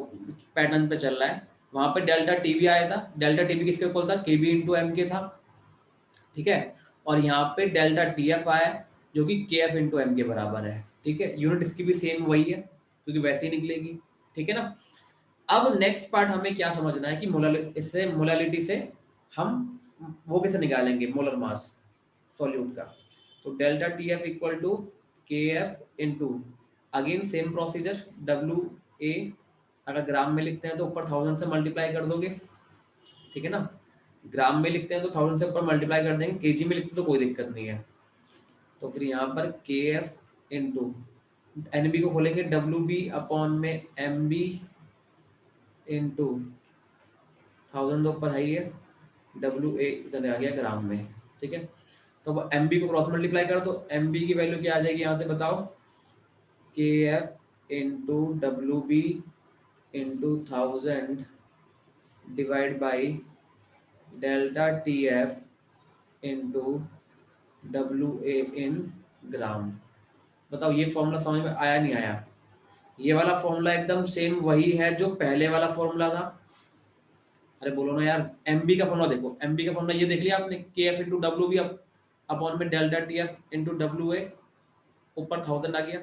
पैटर्न पे चल रहा है। वहां पे डेल्टा TB आया था, डेल्टा TB किसके इक्वल था, KB इंटू MK था। ठीक है, और यहाँ पे डेल्टा TF आया जो कि KF इंटू M के बराबर है। ठीक है, यूनिट इसकी भी सेम वही है क्योंकि वैसे ही निकलेगी। ठीक है ना। अब नेक्स्ट पार्ट हमें क्या समझना है कि इससे मोलालिटी से हम वो कैसे निकालेंगे मोलर मास सॉल्यूट का। तो delta TF equal to KF into again same procedure WA, अगर ग्राम में लिखते हैं तो ऊपर 1000 से मल्टीप्लाई कर दोगे। ठीक है ना, ग्राम में लिखते हैं तो 1000 से ऊपर मल्टीप्लाई कर देंगे, केजी में लिखते तो कोई दिक्कत नहीं है। तो फिर यहाँ पर KF इंटू NB को खोलेंगे WB अपॉन में MB इंटू 1000 तो ऊपर हाई है, WA इधर आ गया ग्राम में। ठीक है, तो अब MB को क्रॉस मल्टीप्लाई करो तो MB की वैल्यू क्या आ जाएगी यहाँ से बताओ, KF into WB into 1000 divide by delta TF into WA इन ग्राम। बताओ ये फॉर्मूला समझ में आया नहीं आया। ये वाला फॉर्मूला एकदम सेम वही है जो पहले वाला फॉर्मूला था। अरे बोलो ना यार, MB का फॉर्मूला देखो, MB का फॉर्मूला ये देख लिया आपने, KF इंटू WB अपॉन में डेल्टा TF इंटू WA, ऊपर 1000 आ गया।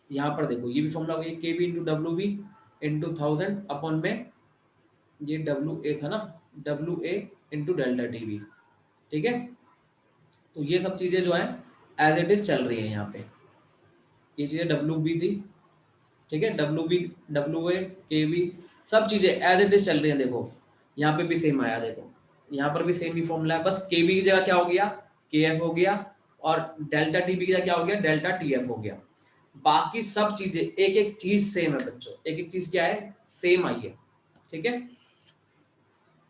यहाँ पर देखो ये भी फॉर्मूला वही है, KB into WB into 1000 upon में ये WA था ना, WA इंटू डेल्टा TB। ठीक है, तो ये सब चीजें जो है एज इट इज चल रही है यहाँ पे। ये चीजें WB थी, ठीक है, WB WA KB सब चीजें एज इट इज चल रही है। देखो यहाँ पे भी सेम आया, देखो यहाँ पर भी सेम ही फॉर्मूला है, बस KB की जगह क्या हो गया, KF हो गया, और डेल्टा TB की जगह क्या हो गया, डेल्टा TF हो गया। बाकी सब चीजें एक एक चीज सेम है बच्चों, एक एक चीज क्या है, सेम आई है। ठीक है,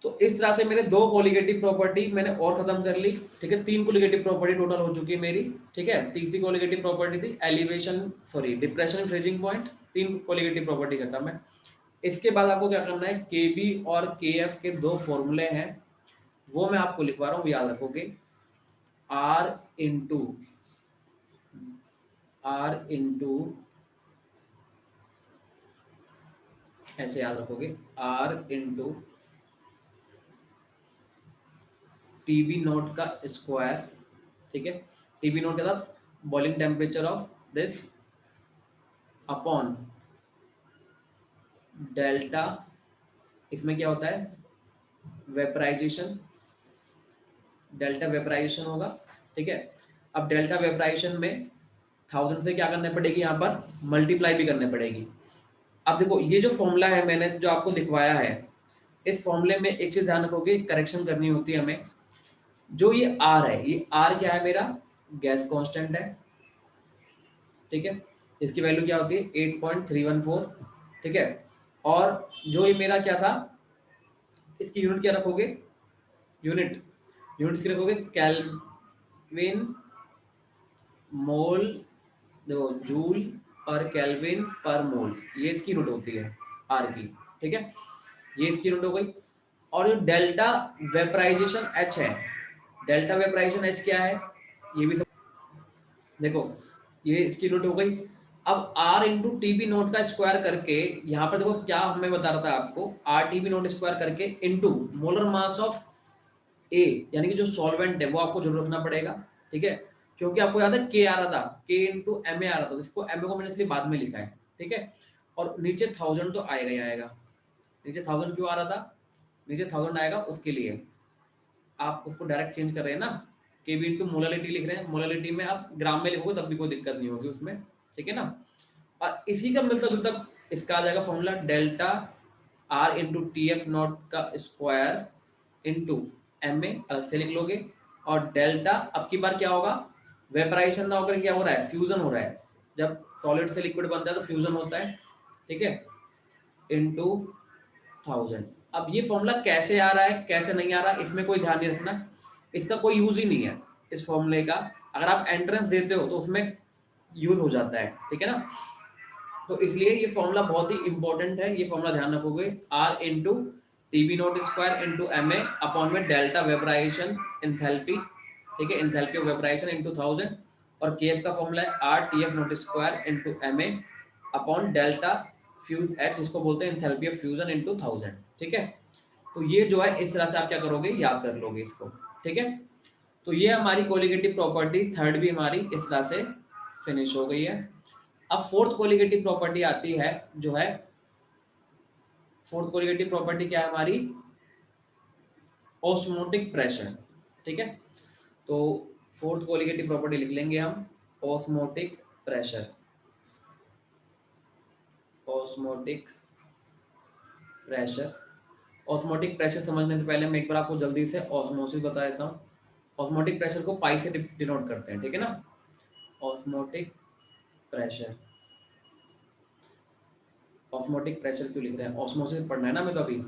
तो इस तरह से मेरे दो कोलिगेटिव प्रॉपर्टी मैंने और खत्म कर ली। ठीक है, तीन कोलिगेटिव प्रॉपर्टी टोटल हो चुकी है मेरी। ठीक है, तीसरी कोलिगेटिव प्रॉपर्टी थी एलिवेशन डिप्रेशन फ्रीजिंग पॉइंट। तीन कोलिगेटिव प्रॉपर्टी खत्म है। इसके बाद आपको क्या करना है, KB और KF के दो फॉर्मूले हैं, वो मैं आपको लिखवा रहा हूँ, याद रखोगे। R इंटू ऐसे याद रखोगे, R इंटू TB नोट का स्क्वायर। ठीक है, TB नोट का boiling temperature of this upon delta, इसमें क्या होता है, वेपराइजेशन, डेल्टा वेपराइजेशन होगा। ठीक है, अब डेल्टा वेपराइजेशन में 1000 से क्या करने पड़ेगी, यहाँ पर मल्टीप्लाई भी करने पड़ेगी। अब देखो ये जो फॉर्मूला है मैंने जो आपको दिखवाया है, इस फॉर्मूले में एक चीज ध्यान रखोगे, करेक्शन करनी होती है हमें। जो ये R है, ये R क्या है, मेरा गैस कांस्टेंट है। ठीक है, इसकी वैल्यू क्या होती है 8.314। ठीक है, और जो ये मेरा क्या था, इसकी यूनिट क्या रखोगे, यूनिट इसकी रखोगे केल्विन मोल, देखो जूल पर केल्विन पर मोल, ये इसकी यूनिट होती है R की। ठीक है, ये इसकी यूनिट हो गई। और जो डेल्टा वेपराइजेशन H है, डेल्टा वेपराइजेशन H क्या है, ये भी सब देखो, ये इसकी यूनिट हो गई। अब R इंटू TB नोट का स्क्वायर करके, यहाँ पर देखो क्या हमें बता रहा था आपको, RTB नोट स्क्वायर करके into molar mass of A, यानी कि जो सॉल्वेंट है वो आपको जरूर रखना पड़ेगा। ठीक है, क्योंकि आपको याद है K आ रहा था, K इंटू MA आ रहा था, तो इसको MA को मैंने इसलिए बाद में लिखा है। ठीक है, और नीचे 1000 तो आएगा ही आएगा। नीचे 1000 क्यों आ रहा था, नीचे 1000 आएगा उसके लिए आप उसको डायरेक्ट चेंज कर रहे हैं ना, KB इंटू मोलालिटी लिख रहे हैं, मोलालिटी में आप ग्राम में लिखोगे तब भी कोई दिक्कत नहीं होगी उसमें। ठीक है ना, और इसी का मिलता जुलता इसका आ जाएगा formula, delta R into TF not का स्क्वायर इंटू MA अलग से लिख लोगे, और डेल्टा अब की बार क्या होगा, वेपराइजेशन ना होकर क्या हो रहा है, फ्यूजन हो रहा है। जब सॉलिड से लिक्विड बनता है तो फ्यूजन होता है, ठीक है, इनटू 1000। अब ये फॉर्मूला कैसे आ रहा है कैसे नहीं आ रहा, इसमें कोई ध्यान नहीं रखना, इसका कोई यूज ही नहीं है इस फॉर्मूले का। अगर आप एंट्रेंस देते हो तो उसमें यूज हो जाता है, ठीक है ना। तो इसलिए ये फॉर्मूला बहुत ही इंपॉर्टेंट है, ये फॉर्मूला ध्यान रखोगे, R into TB naught square into M A upon में डेल्टा वेपराइजेशन एंथैल्पी, ठीक है, एंथैल्पी ऑफ वेपराइजेशन इंटू 1000। और के एफ का फॉर्मूला है R T F naught square into M A upon delta fus H, इसको बोलते हैं एंथैल्पी ऑफ फ्यूजन इंटू 1000, ठीक है। तो ये जो है इस तरह से आप क्या करोगे, याद कर लोगे इसको, ठीक है। तो ये हमारी कोलिगेटिव प्रॉपर्टी थर्ड भी हमारी इस तरह से फिनिश हो गई है। अब फोर्थ कोलिगेटिव प्रॉपर्टी आती है, जो है फोर्थ कोलिगेटिव प्रॉपर्टी क्या है हमारी, ऑस्मोटिक प्रेशर, ठीक है। तो फोर्थ कोलिगेटिव प्रॉपर्टी लिख लेंगे हम, osmotic pressure. Osmotic pressure, osmotic pressure समझने से पहले मैं एक बार आपको जल्दी से ऑस्मोसिस बता देता हूँ। ऑस्मोटिक प्रेशर को पाई से डिनोट करते हैं, ठीक है ना। ऑस्मोटिक प्रेशर, ऑस्मोटिक प्रेशर क्यों लिख रहे हैं, ऑस्मोसिस पढ़ना है ना हमें, तो अभी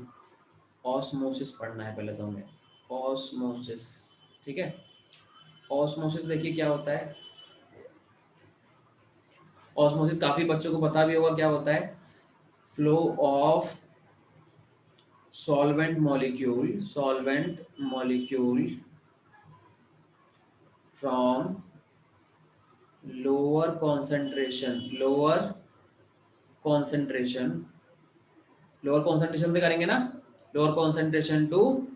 ऑस्मोसिस पढ़ना है पहले तो हमें, ऑस्मोसिस, ठीक है। ऑस्मोसिस देखिए क्या होता है, ऑस्मोसिस काफी बच्चों को पता भी होगा क्या होता है, flow of solvent molecule from lower concentration, concentration lower concentration से करेंगे ना, lower concentration to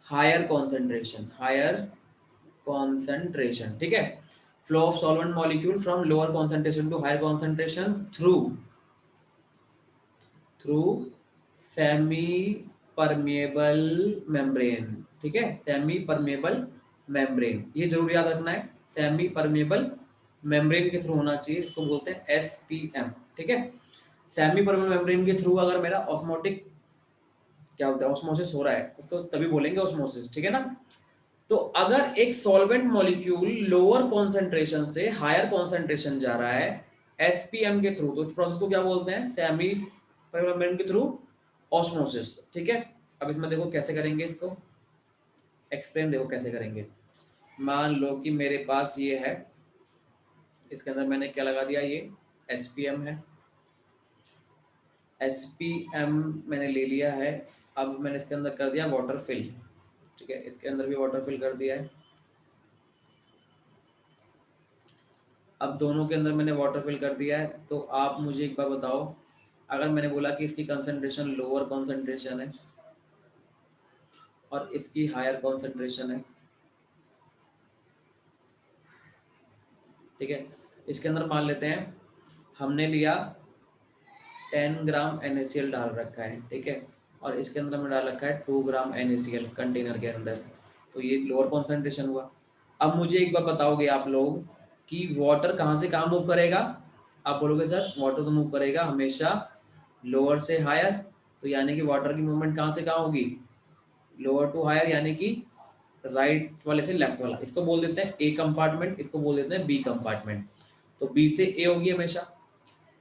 higher concentration, ठीक है। Flow of solvent molecule from lower concentration to higher concentration through semi permeable membrane, ठीक है, सेमी परमिएबल मेम्ब्रेन, ये जरूर याद रखना है, सेमी परमिएबल मेम्ब्रेन के थ्रू होना चाहिए, इसको बोलते हैं एसपीएम, ठीक है। सेमी परमिएबल मेम्ब्रेन के थ्रू अगर मेरा ऑस्मोटिक क्या होता है, ऑस्मोसिस हो रहा है, उसको तभी बोलेंगे ऑस्मोसिस, ठीक है ना। तो अगर एक सॉल्वेंट मॉलिक्यूल लोअर कॉन्सेंट्रेशन से हायर कॉन्सेंट्रेशन जा रहा है एसपीएम के थ्रू, तो इस प्रोसेस को क्या बोलते हैं, सेमी परमिएबल के थ्रू ऑस्मोसिस, ठीक है। अब इसमें देखो कैसे करेंगे, इसको एक्सप्लेन देखो कैसे करेंगे। मान लो कि मेरे पास ये है, इसके अंदर मैंने क्या लगा दिया, ये एसपीएम है, एसपीएम मैंने ले लिया है। अब मैंने इसके अंदर कर दिया वाटर फिल, ठीक है, इसके अंदर भी वाटर फिल कर दिया है। अब दोनों के अंदर मैंने वाटर फिल कर दिया है, तो आप मुझे एक बार बताओ, अगर मैंने बोला कि इसकी कंसंट्रेशन लोअर कंसंट्रेशन है और इसकी हायर कंसंट्रेशन है, ठीक है, इसके अंदर मान लेते हैं हमने लिया 10 ग्राम NaCl डाल रखा है, ठीक है, और इसके अंदर हमने डाल रखा है 2 ग्राम NaCl कंटेनर के अंदर, तो ये लोअर कॉन्सेंट्रेशन हुआ। अब मुझे एक बार बताओगे आप लोग कि वाटर कहाँ से कहाँ मूव करेगा, आप बोलोगे सर वाटर तो मूव करेगा हमेशा लोअर से हायर, तो यानी कि वाटर की मूवमेंट कहाँ से कहाँ होगी, लोअर टू हायर, यानी कि राइट वाले से लेफ्ट वाला, इसको बोल देते हैं ए कंपार्टमेंट, इसको बोल देते हैं बी कंपार्टमेंट। तो बी से ए होगी हमेशा,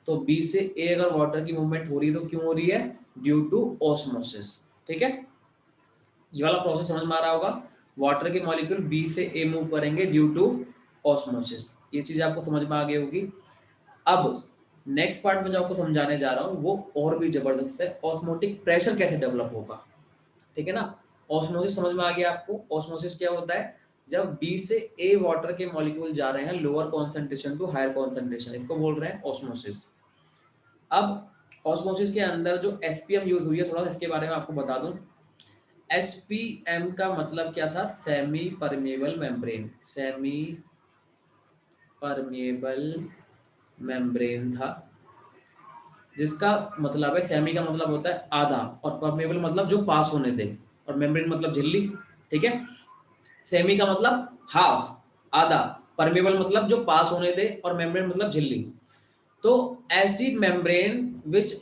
तो बी से ए अगर वाटर की मूवमेंट हो रही है तो क्यों हो रही है, ड्यू टू ऑस्मोसिस, ठीक है। ये वाला प्रोसेस समझ में आ रहा होगा, वाटर के मॉलिक्यूल बी से ए मूव करेंगे ड्यू टू ऑस्मोसिस, ये चीज आपको समझ में आ गई होगी। अब नेक्स्ट पार्ट में जो आपको समझाने जा रहा हूँ वो और भी जबरदस्त है, ऑस्मोटिक प्रेशर कैसे डेवलप होगा, ठीक है ना। ऑस्मोसिस समझ में आ गया आपको, ऑस्मोसिस क्या होता है, जब बी से ए वाटर के मॉलिक्यूल जा रहे हैं lower concentration to higher concentration, इसको बोल रहे हैं ऑस्मोसिस। अब ऑस्मोसिस के अंदर जो एसपीएम यूज हुई है, थोड़ा सा इसके बारे में आपको बता दूं। एसपीएम का मतलब क्या था, semi permeable membrane, semi permeable membrane था, जिसका मतलब है, सेमी का मतलब होता है आधा, और परमेबल मतलब जो पास होने दे, और मेम्ब्रेन मतलब झिल्ली, ठीक है। सेमी का मतलब हाफ, आधा, परमेबल मतलब जो पास होने दे, और मेम्ब्रेन मतलब झिल्ली। तो ऐसी membrane which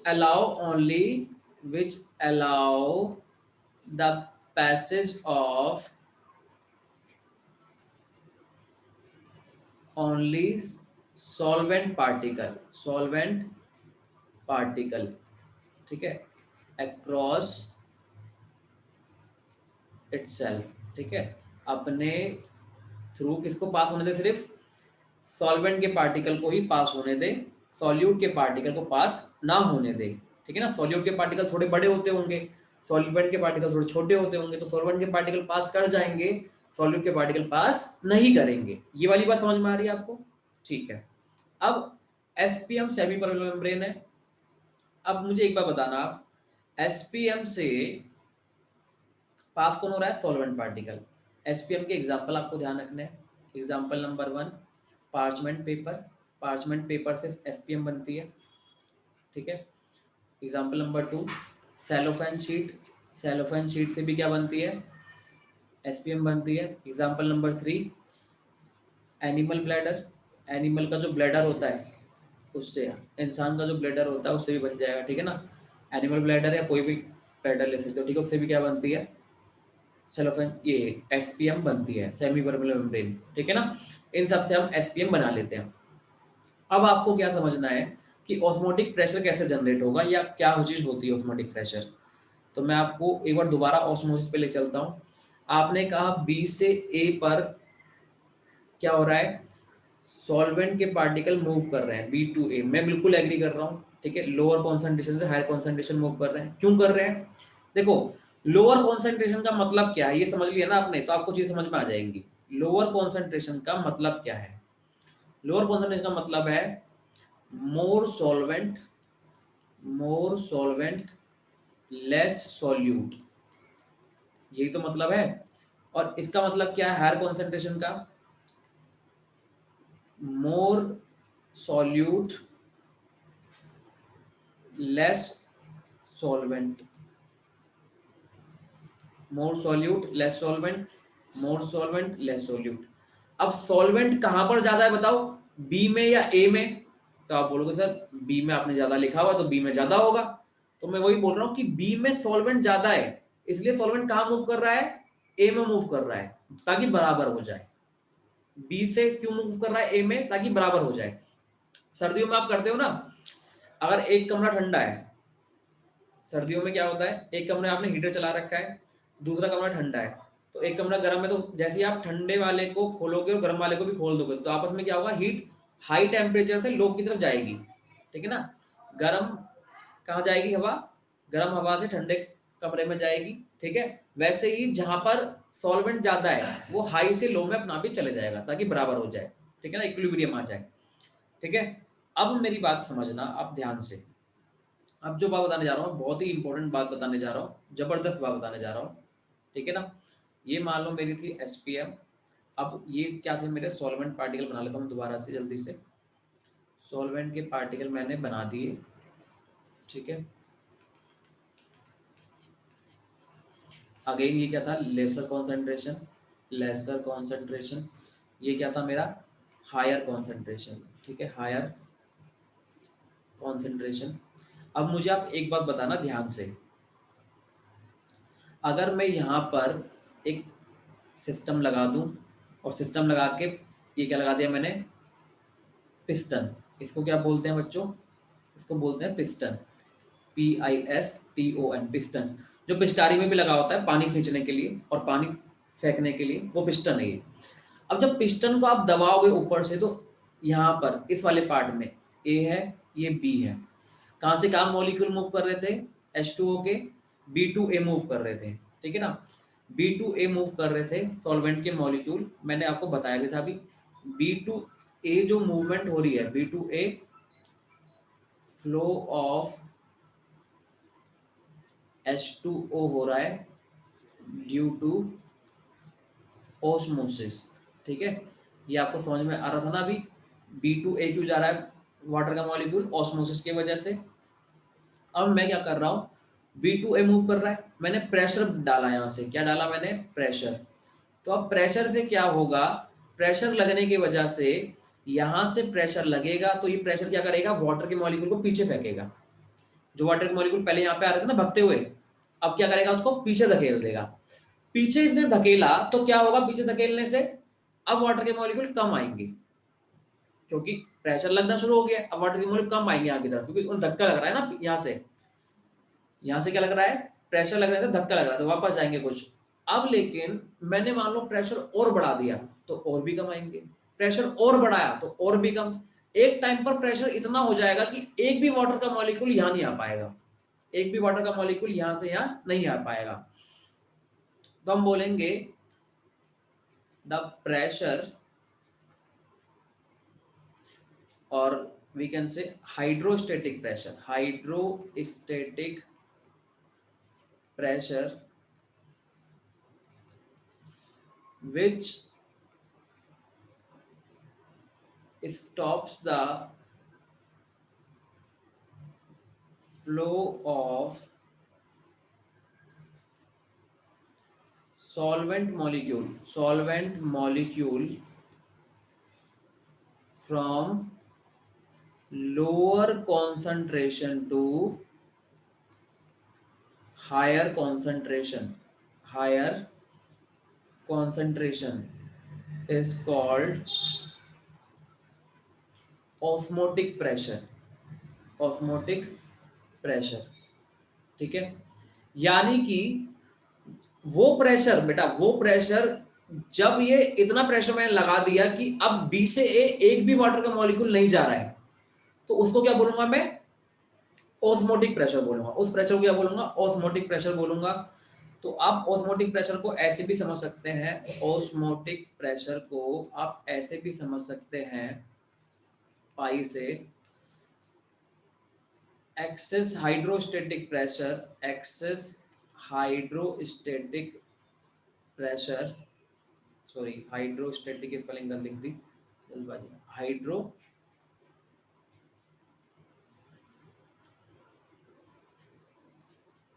allow the passage of only solvent particle, ठीक है, अक्रॉस इटसेल्फ, ठीक है, अपने थ्रू किसको पास होने दे, सिर्फ सॉल्वेंट के पार्टिकल को ही पास होने दे, सॉल्यूट के पार्टिकल को पास ना होने दे, ठीक है ना। सॉल्यूट के पार्टिकल थोड़े बड़े होते होंगे, सॉल्वेंट के पार्टिकल थोड़े छोटे होते होंगे, तो सॉल्वेंट के पार्टिकल पास कर जाएंगे, सॉल्यूट के पार्टिकल पास नहीं करेंगे। ये वाली बात समझ में आ रही है आपको? ठीक है। अब एसपीएम सेमी परमेबल मेम्ब्रेन है। अब मुझे एक बात बताना, आप एसपीएम से पास कौन हो रहा है? Solvent particle. एसपीएम के एग्जांपल आपको ध्यान रखने हैं। Example number 1 parchment paper, parchment paper से एसपीएम बनती है, ठीक है। Example number 2 cellophane sheet, cellophane sheet से भी क्या बनती है? एसपीएम बनती है। Example number 3 animal bladder, animal का जो ब्लैडर होता है उससे, इंसान का जो ब्लैडर होता है उससे भी बन जाएगा, ठीक है ना। एनिमल ब्लैडर या कोई भी ब्लैडर ले सकते हो, ठीक है, उससे भी क्या बनती है? सेलोफेन, ये एसपीएम बनती है, सेमी परमेबल मेम्ब्रेन, ठीक है ना। इन सब से हम एसपीएम बना लेते हैं। अब आपको क्या समझना है कि ऑस्मोटिक प्रेशर कैसे जनरेट होगा या क्या चीज होती है ऑस्मोटिक प्रेशर। तो मैं आपको एक बार दोबारा ऑस्मोसिस पे ले चलता हूँ। आपने कहा बी से ए पर क्या हो रहा है? सॉल्वेंट के पार्टिकल मूव कर रहे हैं बी टू ए, मैं बिल्कुल एग्री कर रहा हूँ, ठीक है। लोअर कॉन्सेंट्रेशन से हायर कॉन्सेंट्रेशन मूव कर रहे हैं। क्यों कर रहे हैं? देखो, लोअर कॉन्सेंट्रेशन का मतलब क्या है ये समझ लिया ना आपने, तो आपको चीज समझ में आ जाएंगी। लोअर कॉन्सेंट्रेशन का मतलब क्या है? लोअर कॉन्सेंट्रेशन का मतलब है मोर solvent, more solvent less solute, यही तो मतलब है। और इसका मतलब क्या है हायर कॉन्सेंट्रेशन का? More solute less solvent, more solute less solvent, more solvent less solute. अब सॉल्वेंट कहां पर ज्यादा है बताओ, बी में या ए में? तो आप बोलोगे सर बी में आपने ज्यादा लिखा हुआ तो बी में ज्यादा होगा। तो मैं वही बोल रहा हूं कि बी में सॉल्वेंट ज्यादा है, इसलिए सॉल्वेंट कहां मूव कर रहा है? ए में मूव कर रहा है, ताकि बराबर हो जाए। बी से क्यों मूव कर रहा है ए में? ताकि बराबर हो जाए। सर्दियों में आप करते हो ना, अगर एक कमरा ठंडा है, सर्दियों में क्या होता है, एक कमरे में आपने हीटर चला रखा है, दूसरा कमरा ठंडा है, तो एक कमरा गर्म है, तो जैसे ही आप ठंडे वाले को खोलोगे और गर्म वाले को भी खोल दोगे तो आपस में क्या होगा? हीट हाई टेम्परेचर से लो की तरफ जाएगी, ठीक है ना। गर्म कहाँ जाएगी? हवा, गर्म हवा से ठंडे कमरे में जाएगी, ठीक है। वैसे ही जहां पर सॉल्वेंट ज्यादा है वो हाई से लो में अपना भी चले जाएगा ताकि बराबर हो जाए, ठीक है ना, इक्विलिब्रियम आ जाए, ठीक है। अब मेरी बात समझना आप ध्यान से। अब जो बात बताने जा रहा हूँ बहुत ही इंपॉर्टेंट बात बताने जा रहा हूँ, जबरदस्त बात बताने जा रहा हूँ, ठीक है ना। ये मान लो मेरी थी एसपीएम। अब ये क्या थे मेरे? सॉल्वेंट पार्टिकल बना लेता हूँ दोबारा से जल्दी से। सॉल्वेंट के पार्टिकल मैंने बना दिए, ठीक है। अगेन ये क्या था? Lesser concentration, lesser concentration. ये क्या था मेरा? हायर कॉन्सेंट्रेशन, ठीक है, हायर कॉन्सेंट्रेशन। अब मुझे आप एक बात बताना ध्यान से, अगर मैं यहाँ पर एक सिस्टम लगा दूं और सिस्टम लगा के ये क्या लगा दिया मैंने? पिस्टन। इसको क्या बोलते हैं बच्चों? इसको बोलते हैं पिस्टन, PISTON, पिस्टन। जो पिचकारी में भी लगा होता है पानी खींचने के लिए और पानी फेंकने के लिए, वो पिस्टन है ये। अब जब पिस्टन को आप दबाओगे ऊपर से तो यहाँ पर इस वाले पार्ट में ए है, ये बी है। कहाँ से कहाँ मॉलिक्यूल मूव कर रहे थे? H2O के B2A मूव कर रहे थे, ठीक है ना। B2A मूव कर रहे थे सॉल्वेंट के मॉलिक्यूल, मैंने आपको बताया भी था अभी। B2A जो मूवमेंट हो रही है, B2A फ्लो ऑफ H2O हो रहा है ड्यू टू ओस्मोसिस, ठीक है। ये आपको समझ में आ रहा था ना अभी? B2A क्यों जा रहा है वाटर का मॉलिक्यूल? ऑस्मोसिस की वजह से। अब मैं क्या कर रहा हूँ, B2A मूव कर रहा है, मैंने प्रेशर डाला, यहाँ से क्या डाला मैंने? प्रेशर। तो अब प्रेशर से क्या होगा? प्रेशर लगने की वजह से यहाँ से प्रेशर लगेगा तो ये प्रेशर क्या करेगा? वाटर के मॉलिक्यूल को पीछे फेंकेगा। जो वाटर के मॉलिक्यूल पहले यहाँ पे आ रहे थे ना भगते हुए, अब क्या करेगा? उसको पीछे धकेल देगा। पीछे इसने धकेला तो क्या होगा? पीछे धकेलने से अब वाटर के मॉलिक्यूल कम आएंगे, क्योंकि प्रेशर लगना शुरू हो गया, अब वाटर की मॉलिक्यूल कम आएंगे आगे तरफ, क्योंकि उन्हें धक्का लग रहा है ना, यहाँ से क्या लग रहा है, प्रेशर लग रहा है, तो धक्का लग रहा है, तो वापस जाएंगे कुछ। अब लेकिन मैंने मान लो प्रेशर और बढ़ा दिया तो और भी कम आएंगे, प्रेशर और बढ़ाया तो और भी कम। एक टाइम पर प्रेशर इतना हो जाएगा कि एक भी वाटर का मॉलिक्यूल यहाँ नहीं आ पाएगा, एक भी वाटर का मॉलिक्यूल यहाँ से यहाँ नहीं आ पाएगा। तो हम बोलेंगे द प्रेशर, और we can say hydrostatic pressure, hydrostatic pressure which stops the flow of solvent molecule from lower concentration to higher concentration. Higher concentration is called osmotic pressure. Osmotic pressure, ठीक है। यानी कि वो प्रेशर बेटा, वो प्रेशर जब ये इतना प्रेशर मैंने लगा दिया कि अब बी से ए एक भी वाटर का मॉलिक्यूल नहीं जा रहा है, तो उसको क्या बोलूंगा मैं, ऑस्मोटिक प्रेशर बोलूंगा। उस प्रेशर को क्या बोलूंगा, ऑस्मोटिक प्रेशर बोलूंगा। तो आप ऑस्मोटिक प्रेशर को ऐसे भी समझ सकते हैं, ऑस्मोटिक प्रेशर को आप ऐसे भी समझ सकते हैं, पाई से excess hydrostatic pressure, excess hydrostatic pressure, sorry hydrostatic की स्पेलिंग गलत लिख दी जल्दबाजी में, हाइड्रो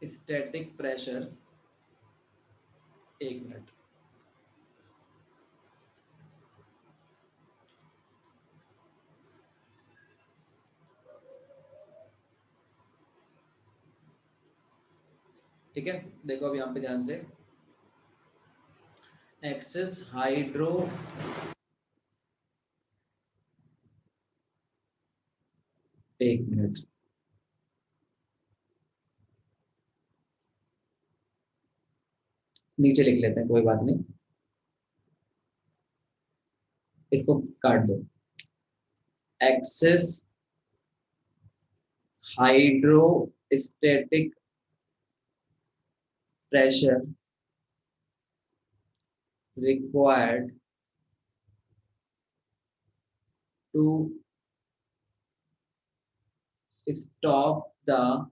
स्टैटिक प्रेशर, एक मिनट, ठीक है। देखो अब यहाँ पे ध्यान से, एक्सेस हाइड्रो, एक मिनट, नीचे लिख लेते हैं, कोई बात नहीं, इसको काट दो। Excess hydrostatic pressure required to stop the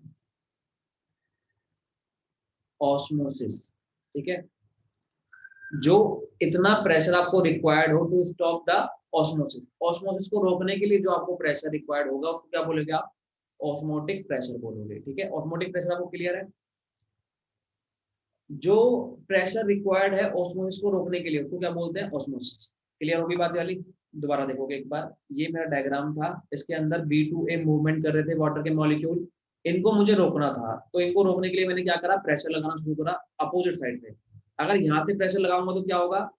osmosis, ठीक है। जो इतना प्रेशर आपको रिक्वायर्ड हो to stop the osmosis, osmosis को रोकने के लिए जो आपको प्रेशर रिक्वायर्ड होगा उसको क्या बोलोगे आप, ऑस्मोटिक प्रेशर बोलोगे, ठीक है। ऑस्मोटिक प्रेशर आपको क्लियर है, जो प्रेशर रिक्वायर्ड है ऑस्मोसिस को रोकने के लिए उसको क्या बोलते हैं, ऑस्मोसिस। क्लियर होगी बात वाली, दोबारा देखोगे एक बार, ये मेरा डायग्राम था, इसके अंदर B2A मूवमेंट कर रहे थे वाटर के मॉलिक्यूल, इनको मुझे रोकना था, तो इनको रोकने के लिए मैंने क्या करा, प्रेशर लगाना शुरू करा अपोजिट साइड से। अगर यहाँ से प्रेशर लगाऊंगा तो क्या होगा,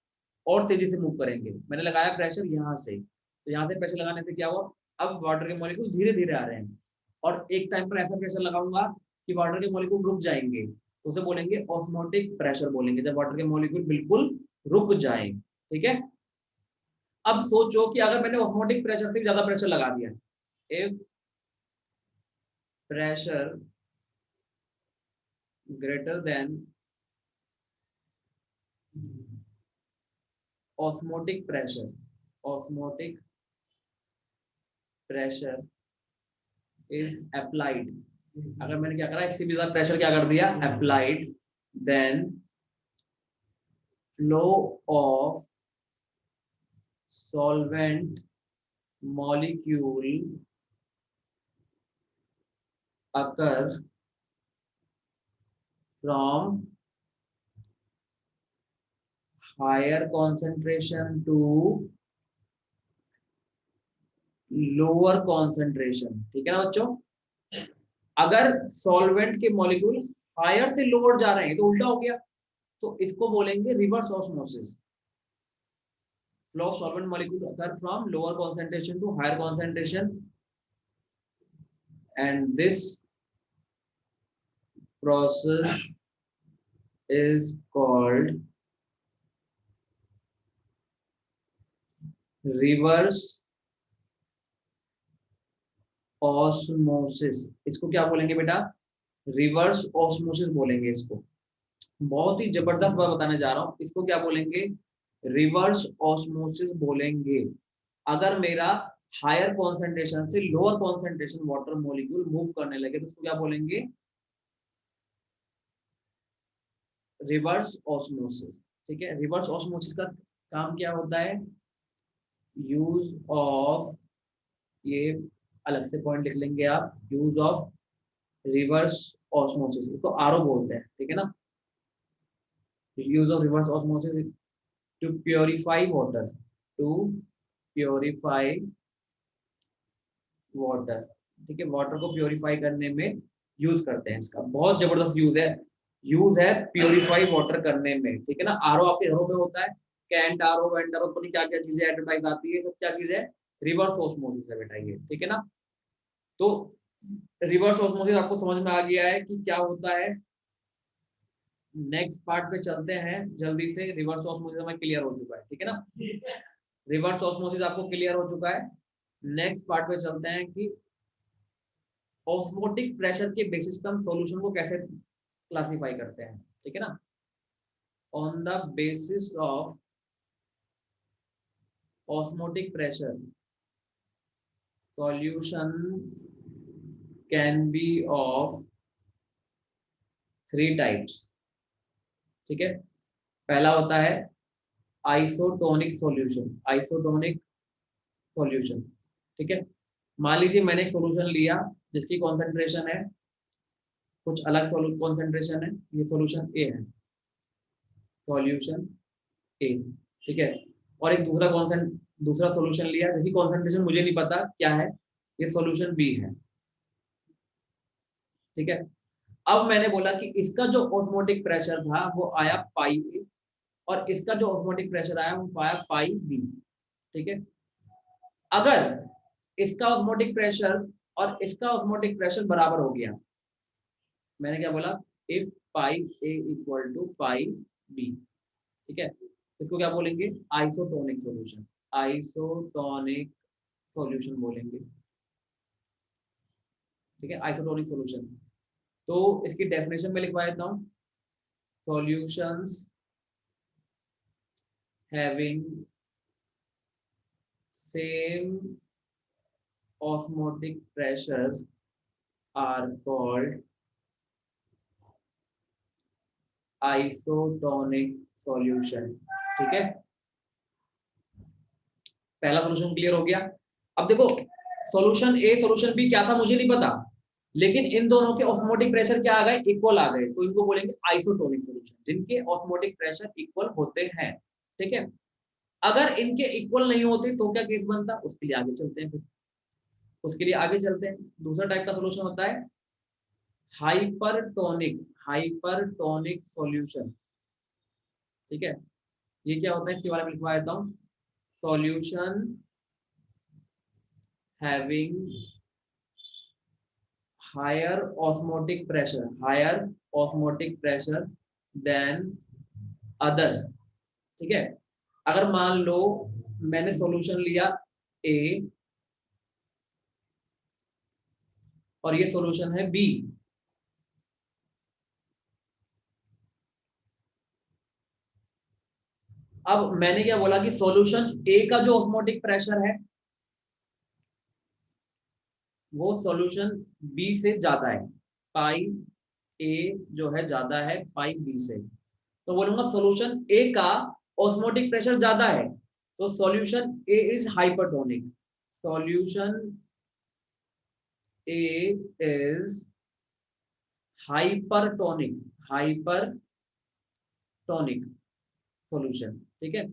और तेजी से मूव करेंगे। मैंने लगाया प्रेशर यहाँ से, तो यहाँ से प्रेशर लगाने से क्या हुआ, अब वाटर के मॉलिक्यूल धीरे धीरे आ रहे हैं, और एक टाइम पर ऐसा प्रेशर लगाऊंगा कि वाटर के मॉलिक्यूल रुक जाएंगे, तो उसे बोलेंगे ऑस्मोटिक प्रेशर बोलेंगे, जब वाटर के मॉलिक्यूल बिल्कुल रुक जाए, ठीक है। अब सोचो कि अगर मैंने ऑस्मोटिक प्रेशर से ज्यादा प्रेशर लगा दिया, if pressure greater than osmotic pressure, osmotic pressure is applied, अगर मैंने क्या करा, इससे भी ज्यादा प्रेशर क्या कर दिया, applied, then flow of solvent molecule occur from higher concentration to lower concentration, ठीक है ना बच्चों। अगर सॉल्वेंट के मॉलिक्यूल हायर से लोअर जा रहे हैं तो उल्टा हो गया, तो इसको बोलेंगे reverse osmosis. flow of solvent molecule occur from lower concentration to higher concentration, and this process is called reverse osmosis. इसको क्या बोलेंगे बेटा? रिवर्स ऑस्मोसिस बोलेंगे इसको। बहुत ही जबरदस्त बात बताने जा रहा हूं, इसको क्या बोलेंगे? रिवर्स ऑस्मोसिस बोलेंगे। अगर मेरा हायर कॉन्सेंट्रेशन से lower concentration water molecule move करने लगे तो इसको क्या बोलेंगे? Reverse osmosis. ठीक है, रिवर्स ऑस्मोसिस का काम क्या होता है? यूज ऑफ, ये अलग से पॉइंट लिख लेंगे आप, यूज ऑफ रिवर्स ऑस्मोसिस, इसको आरओ बोलते हैं। ठीक है ना? Use of reverse osmosis to purify water, to purify water. ठीक है, वाटर को प्योरीफाई करने में यूज करते हैं इसका। बहुत जबरदस्त यूज है प्योरीफाई वाटर करने में। ठीक है ना? आरओ आपके घरों में होता है, कैंट आरओ, वेंट आरओ, पता क्या क्या चीजें एडवर्टाइज आती है, सब क्या चीज है? रिवर्स ऑस्मोसिस है बेटा ये। ठीक है ना? तो रिवर्स ऑस्मोसिस आपको समझ में आ गया है कि क्या होता है। नेक्स्ट पार्ट पे चलते हैं जल्दी से। रिवर्स ऑस्मोसिस हमें क्लियर हो चुका है। ठीक है ना? रिवर्स ऑस्मोसिस आपको क्लियर हो चुका है। नेक्स्ट पार्ट पे चलते हैं कि ऑस्मोटिक प्रेशर के बेसिस पे हम सॉल्यूशन को कैसे क्लासिफाई करते हैं। ठीक है ना? On the basis of osmotic pressure, solution can be of 3 types. ठीक है, पहला होता है आइसोटोनिक सॉल्यूशन। आइसोटोनिक सॉल्यूशन, ठीक है। मान लीजिए मैंने एक सॉल्यूशन लिया जिसकी कॉन्सेंट्रेशन है कुछ अलग, कॉन्सेंट्रेशन है, ये सॉल्यूशन ए है, सॉल्यूशन ए, ठीक है। और एक दूसरा सॉल्यूशन लिया जिसकी कॉन्सेंट्रेशन मुझे नहीं पता क्या है, ये सॉल्यूशन बी है, ठीक है। अब मैंने बोला कि इसका जो ऑस्मोटिक प्रेशर था वो आया पाई ए, और इसका जो ऑस्मोटिक प्रेशर आया वो आया पाई बी, ठीक है। अगर इसका ऑस्मोटिक प्रेशर और इसका ऑस्मोटिक प्रेशर बराबर हो गया, मैंने क्या बोला, if pi A equal to pi B, ठीक है, इसको क्या बोलेंगे, आइसोटोनिक सॉल्यूशन। आइसोटोनिक सॉल्यूशन बोलेंगे, ठीक है, आइसोटोनिक सॉल्यूशन। तो इसकी डेफिनेशन में लिखवा देता हूं, solutions having same osmotic pressures are called isotonic solution, ठीक है। पहला सॉल्यूशन क्लियर हो गया। अब देखो, सॉल्यूशन ए सॉल्यूशन बी क्या था मुझे नहीं पता, लेकिन इन दोनों के ऑस्मोटिक प्रेशर क्या आ गए, इक्वल आ गए, तो इनको बोलेंगे आइसोटोनिक सॉल्यूशन, जिनके ऑस्मोटिक प्रेशर इक्वल होते हैं, ठीक है। अगर इनके इक्वल नहीं होते तो क्या केस बनता, उसके लिए आगे चलते हैं। फिर उसके लिए आगे चलते हैं, दूसरा टाइप का सॉल्यूशन होता है हाइपरटोनिक, हाइपरटोनिक सॉल्यूशन, ठीक है। ये क्या होता है इसके बारे में लिखवा देता हूं, solution having higher osmotic pressure, higher osmotic pressure than other, ठीक है। अगर मान लो मैंने सॉल्यूशन लिया ए और ये सॉल्यूशन है बी, अब मैंने क्या बोला कि सॉल्यूशन ए का जो ऑस्मोटिक प्रेशर है वो सॉल्यूशन बी से ज्यादा है, पाई ए जो है ज्यादा है पाई बी से, तो बोलूंगा सॉल्यूशन ए का ऑस्मोटिक प्रेशर ज्यादा है, तो solution A is hypertonic, solution A is hypertonic, hypertonic solution, ठीक है,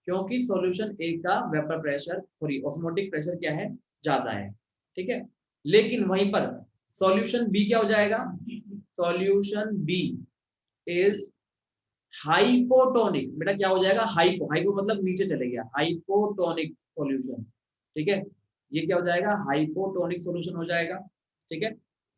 क्योंकि सॉल्यूशन ए का vapour pressure, sorry osmotic pressure क्या है, ज्यादा है, ठीक है। लेकिन वहीं पर सॉल्यूशन बी क्या हो जाएगा, सॉल्यूशन बी इज हाइपोटोनिक बेटा क्या हो जाएगा, हाइपो, हाइपो मतलब नीचे चले गया, हाइपोटोनिक सॉल्यूशन, ठीक है। ये क्या हो जाएगा, हाइपोटोनिक सॉल्यूशन हो जाएगा, ठीक है।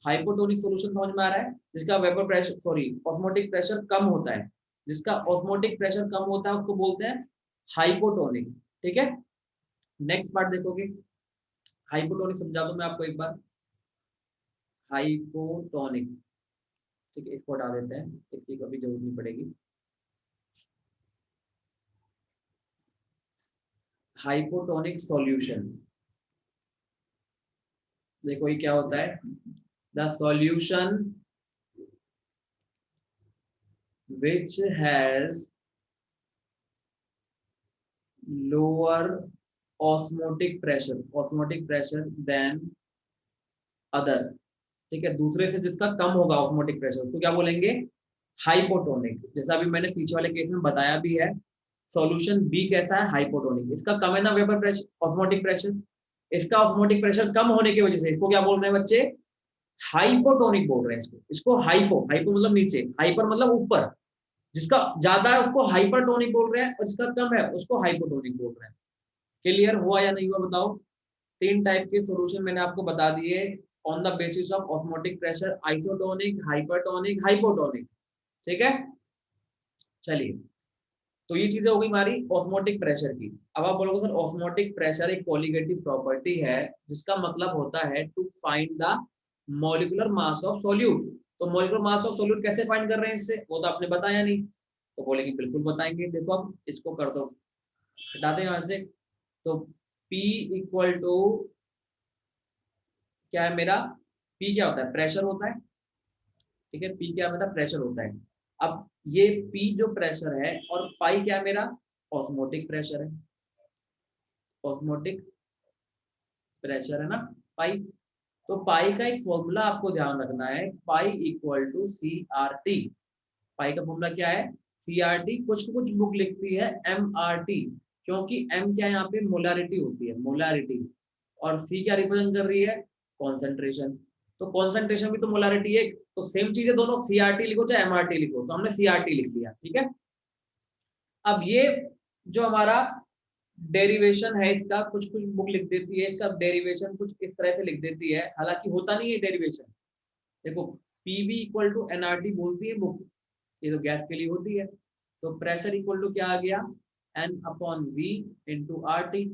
हाइपोटोनिक सॉल्यूशन समझ में आ रहा है, जिसका vapour pressure sorry osmotic pressure कम होता है, जिसका ऑस्मोटिक प्रेशर कम होता है उसको बोलते हैं हाइपोटोनिक, ठीक है। नेक्स्ट पार्ट देखोगे, हाइपोटोनिक समझा दूं मैं आपको एक बार, हाइपोटोनिक, ठीक है, इसको हटा देते हैं, इसकी कभी जरूरत नहीं पड़ेगी। हाइपोटोनिक सॉल्यूशन, देखो ये क्या होता है, the solution which has lower osmotic pressure than other, ठीक है, दूसरे से जिसका कम होगा ऑस्मोटिक प्रेशर तो क्या बोलेंगे, हाइपोटोनिक। जैसा अभी मैंने पीछे वाले केस में बताया भी है, सॉल्यूशन बी कैसा है, हाइपोटोनिक, इसका कम है ना वेपर प्रेशर ऑस्मोटिक प्रेशर, इसका ऑस्मोटिक प्रेशर कम होने की वजह से इसको क्या बोल रहे हैं बच्चे, हाइपोटोनिक बोल रहे हैं इसको, इसको हाइपो, हाइपो मतलब नीचे, हाइपर मतलब ऊपर, जिसका ज्यादा है उसको हाइपरटोनिक बोल रहे हैं और जिसका कम है उसको हाइपोटोनिक बोल रहे हैं। क्लियर हुआ या नहीं हुआ बताओ। तीन टाइप के सॉल्यूशन मैंने आपको बता दिए on the basis of osmotic pressure, isotonic, hypertonic, hypotonic, ठीक है। चलिए, तो ये चीजें हो गई हमारी ऑस्मोटिक प्रेशर की। अब आप बोलोगे सर ऑस्मोटिक प्रेशर एक कोलिगेटिव प्रॉपर्टी है, जिसका मतलब होता है to find the molecular mass of solute. तो मॉलिक्यूलर मास ऑफ सॉल्यूट कैसे फाइंड कर रहे हैं इससे, वो तो आपने बताया नहीं, तो बोलेंगे बिल्कुल बताएंगे। देखो अब इसको कर दो, हटा दें यहाँ से, तो P इक्वल टू क्या है मेरा, P क्या होता है, प्रेशर होता है, ठीक है, P क्या होता है, प्रेशर होता है। अब ये P जो प्रेशर है और पाई क्या है मेरा, ऑस्मोटिक प्रेशर है, ऑस्मोटिक प्रेशर है ना, पाई। तो पाई का एक फॉर्मूला आपको ध्यान रखना है, pi equal to C R T. Pi का फॉर्मूला क्या है, सी आर टी, कुछ बुक लिखती है एम आर टी, क्योंकि एम क्या यहाँ पे मोलारिटी होती है, मोलारिटी, और सी क्या रिप्रेजेंट कर रही है, कॉन्सेंट्रेशन। तो कॉन्सेंट्रेशन भी तो मोलारिटी है, तो सेम चीज है दोनों, सी आर टी लिखो चाहे एम आर टी लिखो, तो हमने सी आर टी लिख दिया, ठीक है। अब ये जो हमारा डेरिवेशन है इसका, कुछ बुक लिख देती है इसका डेरिवेशन कुछ इस तरह से लिख देती है, हालांकि होता नहीं है डेरिवेशन। देखो पीवी इक्वल टू एनआरटी बोलती है बुक, ये तो गैस के लिए होती है। तो प्रेशर इक्वल टू क्या आ गया, N upon V into R T.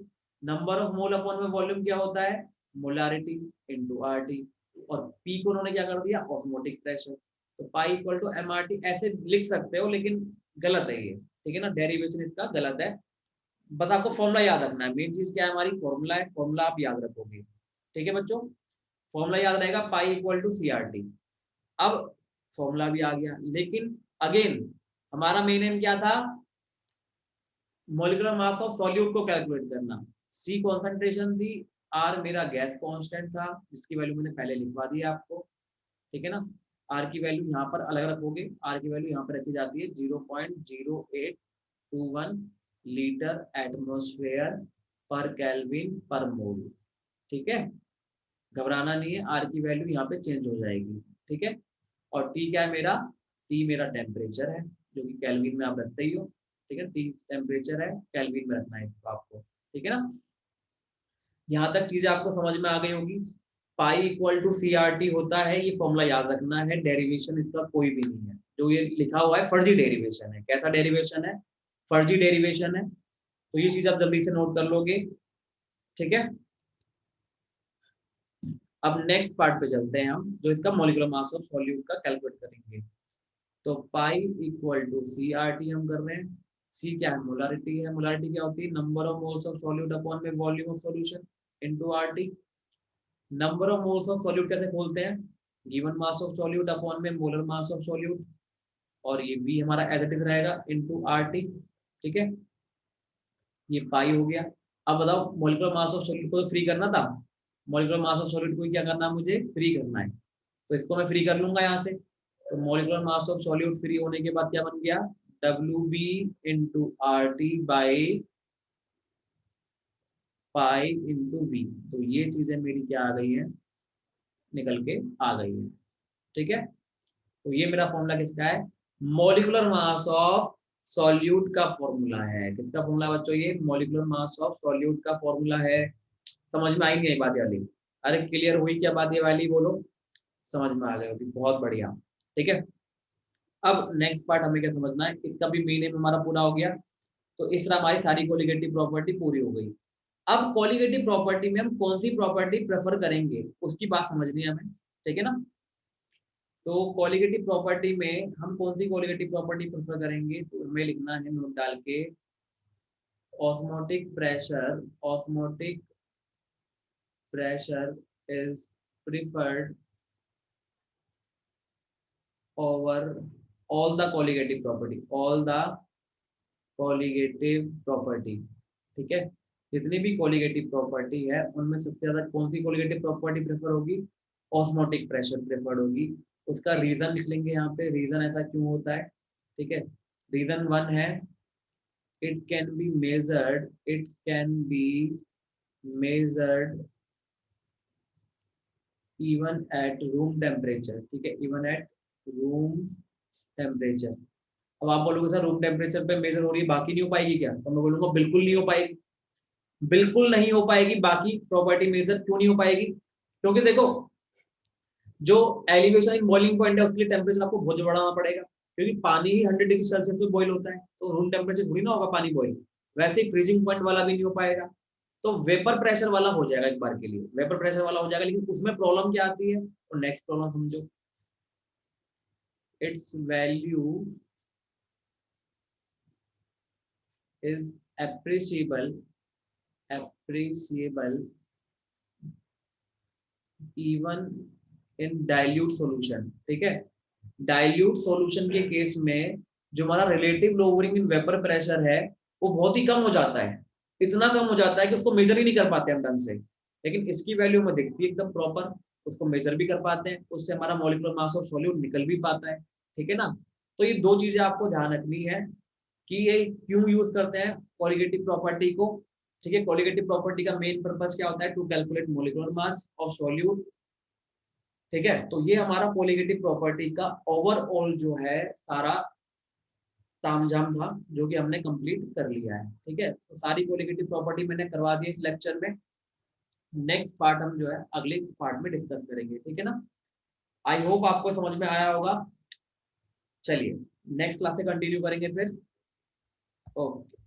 Number of mole upon में वॉल्यूम क्या होता है, मोलारिटी इंटू आर टी, और पी को उन्होंने क्या कर दिया, ऑस्मोटिक प्रेशर। तो pi equal to M R T ऐसे लिख सकते हो, लेकिन गलत है ये, ठीक है ना, डेरिवेशन इसका गलत है। बस आपको फॉर्मूला याद रखना है, मेन चीज क्या है हमारी, फॉर्मूला है, फॉर्मूला आप याद रखोगे, ठीक है बच्चों। फॉर्मूला याद रहेगा, pi equal to C R T. अब फॉर्मूला भी आ गया, लेकिन अगेन हमारा मेन एम क्या था, मॉलिक्यूलर मास ऑफ सॉल्यूट को कैलकुलेट करना। सी कॉन्सेंट्रेशन थी, आर मेरा गैस कांस्टेंट था, जिसकी वैल्यू मैंने पहले लिखवा दी आपको, ठीक है ना। आर की वैल्यू यहाँ पर अलग रखोगे, आर की वैल्यू यहाँ पर रखी जाती है 0.0821 लीटर एटमोस्फेयर पर केल्विन पर मोल, ठीक है। घबराना नहीं है, आर की वैल्यू यहाँ पे चेंज हो जाएगी, ठीक है। और टी क्या है मेरा, टी मेरा टेम्परेचर है, जो कि केल्विन में आप रखते ही हो, ठीक है। टी टेम्परेचर है, केल्विन में रखना है इसको आपको, ठीक है ना। यहाँ तक चीजें आपको समझ में आ गई होगी। Pi equal to C R T होता है, ये फॉर्मूला याद रखना है, डेरिवेशन इसका कोई भी नहीं है, जो ये लिखा हुआ है फर्जी डेरिवेशन है। कैसा डेरिवेशन है, फर्जी डेरिवेशन है, तो ये चीज आप जल्दी से नोट कर लोगे, ठीक है। अब नेक्स्ट पार्ट पे चलते हैं हम, जो इसका मॉलिक्यूलर मास ऑफ सॉल्यूट का कैलकुलेट करेंगे। तो pi equal to C R T हम कर रहे हैं, सी क्या है, मोलारिटी है, मोलारिटी क्या होती है, number of moles of solute upon में volume of solution into R T. Number of moles of solute कैसे खोलते हैं, given mass of solute upon में मोलर मास ऑफ सॉल्यूट, और ये v हमारा एज इट इज रहेगा इनटू आर टी, ठीक है। ये पाई हो गया। अब बताओ मॉलिक्यूलर मास ऑफ सॉल्यूट को तो फ्री करना था, मॉलिक्यूलर मास ऑफ सॉल्यूट को क्या करना है, मुझे फ्री करना है, तो इसको मैं फ्री कर लूंगा यहाँ से। तो molecular mass of solute free होने के बाद क्या बन गया, WB into R T by pi into V. तो ये चीजें मेरी क्या आ गई है, निकल के आ गई है, ठीक है। तो ये मेरा फॉर्मूला किसका है, मॉलिक्यूलर मास ऑफ सॉल्यूट का फॉर्मूला है, किसका फॉर्मूला बच्चों, ये मॉलिक्यूलर मास ऑफ सॉल्यूट का फॉर्मूला है। समझ में आई नहीं बात ये वाली? अरे क्लियर हुई क्या बात ये वाली, बोलो। समझ में आ गई होगी, बहुत बढ़िया। ठीक है, अब नेक्स्ट पार्ट हमें क्या समझना है, इसका भी मेन एम हमारा पूरा हो गया। तो इस तरह हमारी सारी कोलिगेटिव प्रॉपर्टी पूरी हो गई। अब कोलिगेटिव प्रॉपर्टी में हम कौन सी प्रॉपर्टी प्रेफर करेंगे उसकी बात समझनी है हमें, ठीक है ना। तो कोलिगेटिव प्रॉपर्टी में हम कौन सी कोलिगेटिव प्रॉपर्टी प्रेफर करेंगे, तो हमें लिखना है नोट डाल के, osmotic pressure is preferred over all the colligative property, ठीक है। जितनी भी कोलिगेटिव प्रॉपर्टी है उनमें सबसे ज्यादा कौन सी कोलिगेटिव प्रॉपर्टी प्रेफर होगी, ऑस्मोटिक प्रेशर प्रेफर्ड होगी। उसका रीजन लिख लेंगे यहाँ पे, रीजन ऐसा क्यों होता है, ठीक है। रीजन वन है, it can be measured even at room temperature, ठीक है, इवन एट रूम टेम्परेचर। अब आप बोलोगे सर रूम टेम्परेचर पे मेजर हो रही है, बाकी नहीं हो पाएगी क्या, तो मैं बोलूंगा बिल्कुल नहीं हो पाएगी, बिल्कुल नहीं हो पाएगी। बाकी प्रॉपर्टी मेजर क्यों नहीं हो पाएगी, क्योंकि देखो जो एलिवेशन इन बॉइलिंग पॉइंट है उसके लिए टेम्परेचर आपको बहुत बढ़ाना पड़ेगा, क्योंकि पानी ही 100 डिग्री सेल्सियस पे बॉइल होता है, तो रूम टेम्परेचर थोड़ी ना होगा पानी बॉइल। वैसे ही फ्रीजिंग पॉइंट वाला भी नहीं हो पाएगा, तो वेपर प्रेशर वाला हो जाएगा एक बार के लिए, वेपर प्रेशर वाला हो जाएगा। लेकिन उसमें प्रॉब्लम क्या आती है, तो नेक्स्ट प्रॉब्लम समझो, it's value is appreciable even in dilute solution, ठीक है। डाइल्यूट सॉल्यूशन के केस में जो हमारा relative lowering in vapour pressure है वो बहुत ही कम हो जाता है, इतना कम हो जाता है कि उसको मेजर ही नहीं कर पाते हम ढंग से। लेकिन इसकी वैल्यू में दिखती है एकदम प्रॉपर, उसको मेजर भी कर पाते हैं, उससे हमारा मॉलिक्यूलर मास ऑफ सॉल्यूट निकल भी पाता है, ठीक है ना। तो ये दो चीजें आपको ध्यान रखनी है कि ये क्यों यूज करते हैं कोलिगेटिव प्रॉपर्टी को, ठीक है। कोलिगेटिव प्रॉपर्टी का मेन पर्पस क्या होता है, to calculate molecular mass of solute, ठीक है। तो ये हमारा कोलिगेटिव प्रॉपर्टी का ओवरऑल जो है सारा तामझाम था, जो कि हमने कंप्लीट कर लिया है, ठीक है। तो सारी कोलिगेटिव प्रॉपर्टी मैंने करवा दी इस लेक्चर में। नेक्स्ट पार्ट हम जो है अगले पार्ट में डिस्कस करेंगे, ठीक है ना। आई होप आपको समझ में आया होगा। चलिए नेक्स्ट क्लास से कंटिन्यू करेंगे फिर। ओके।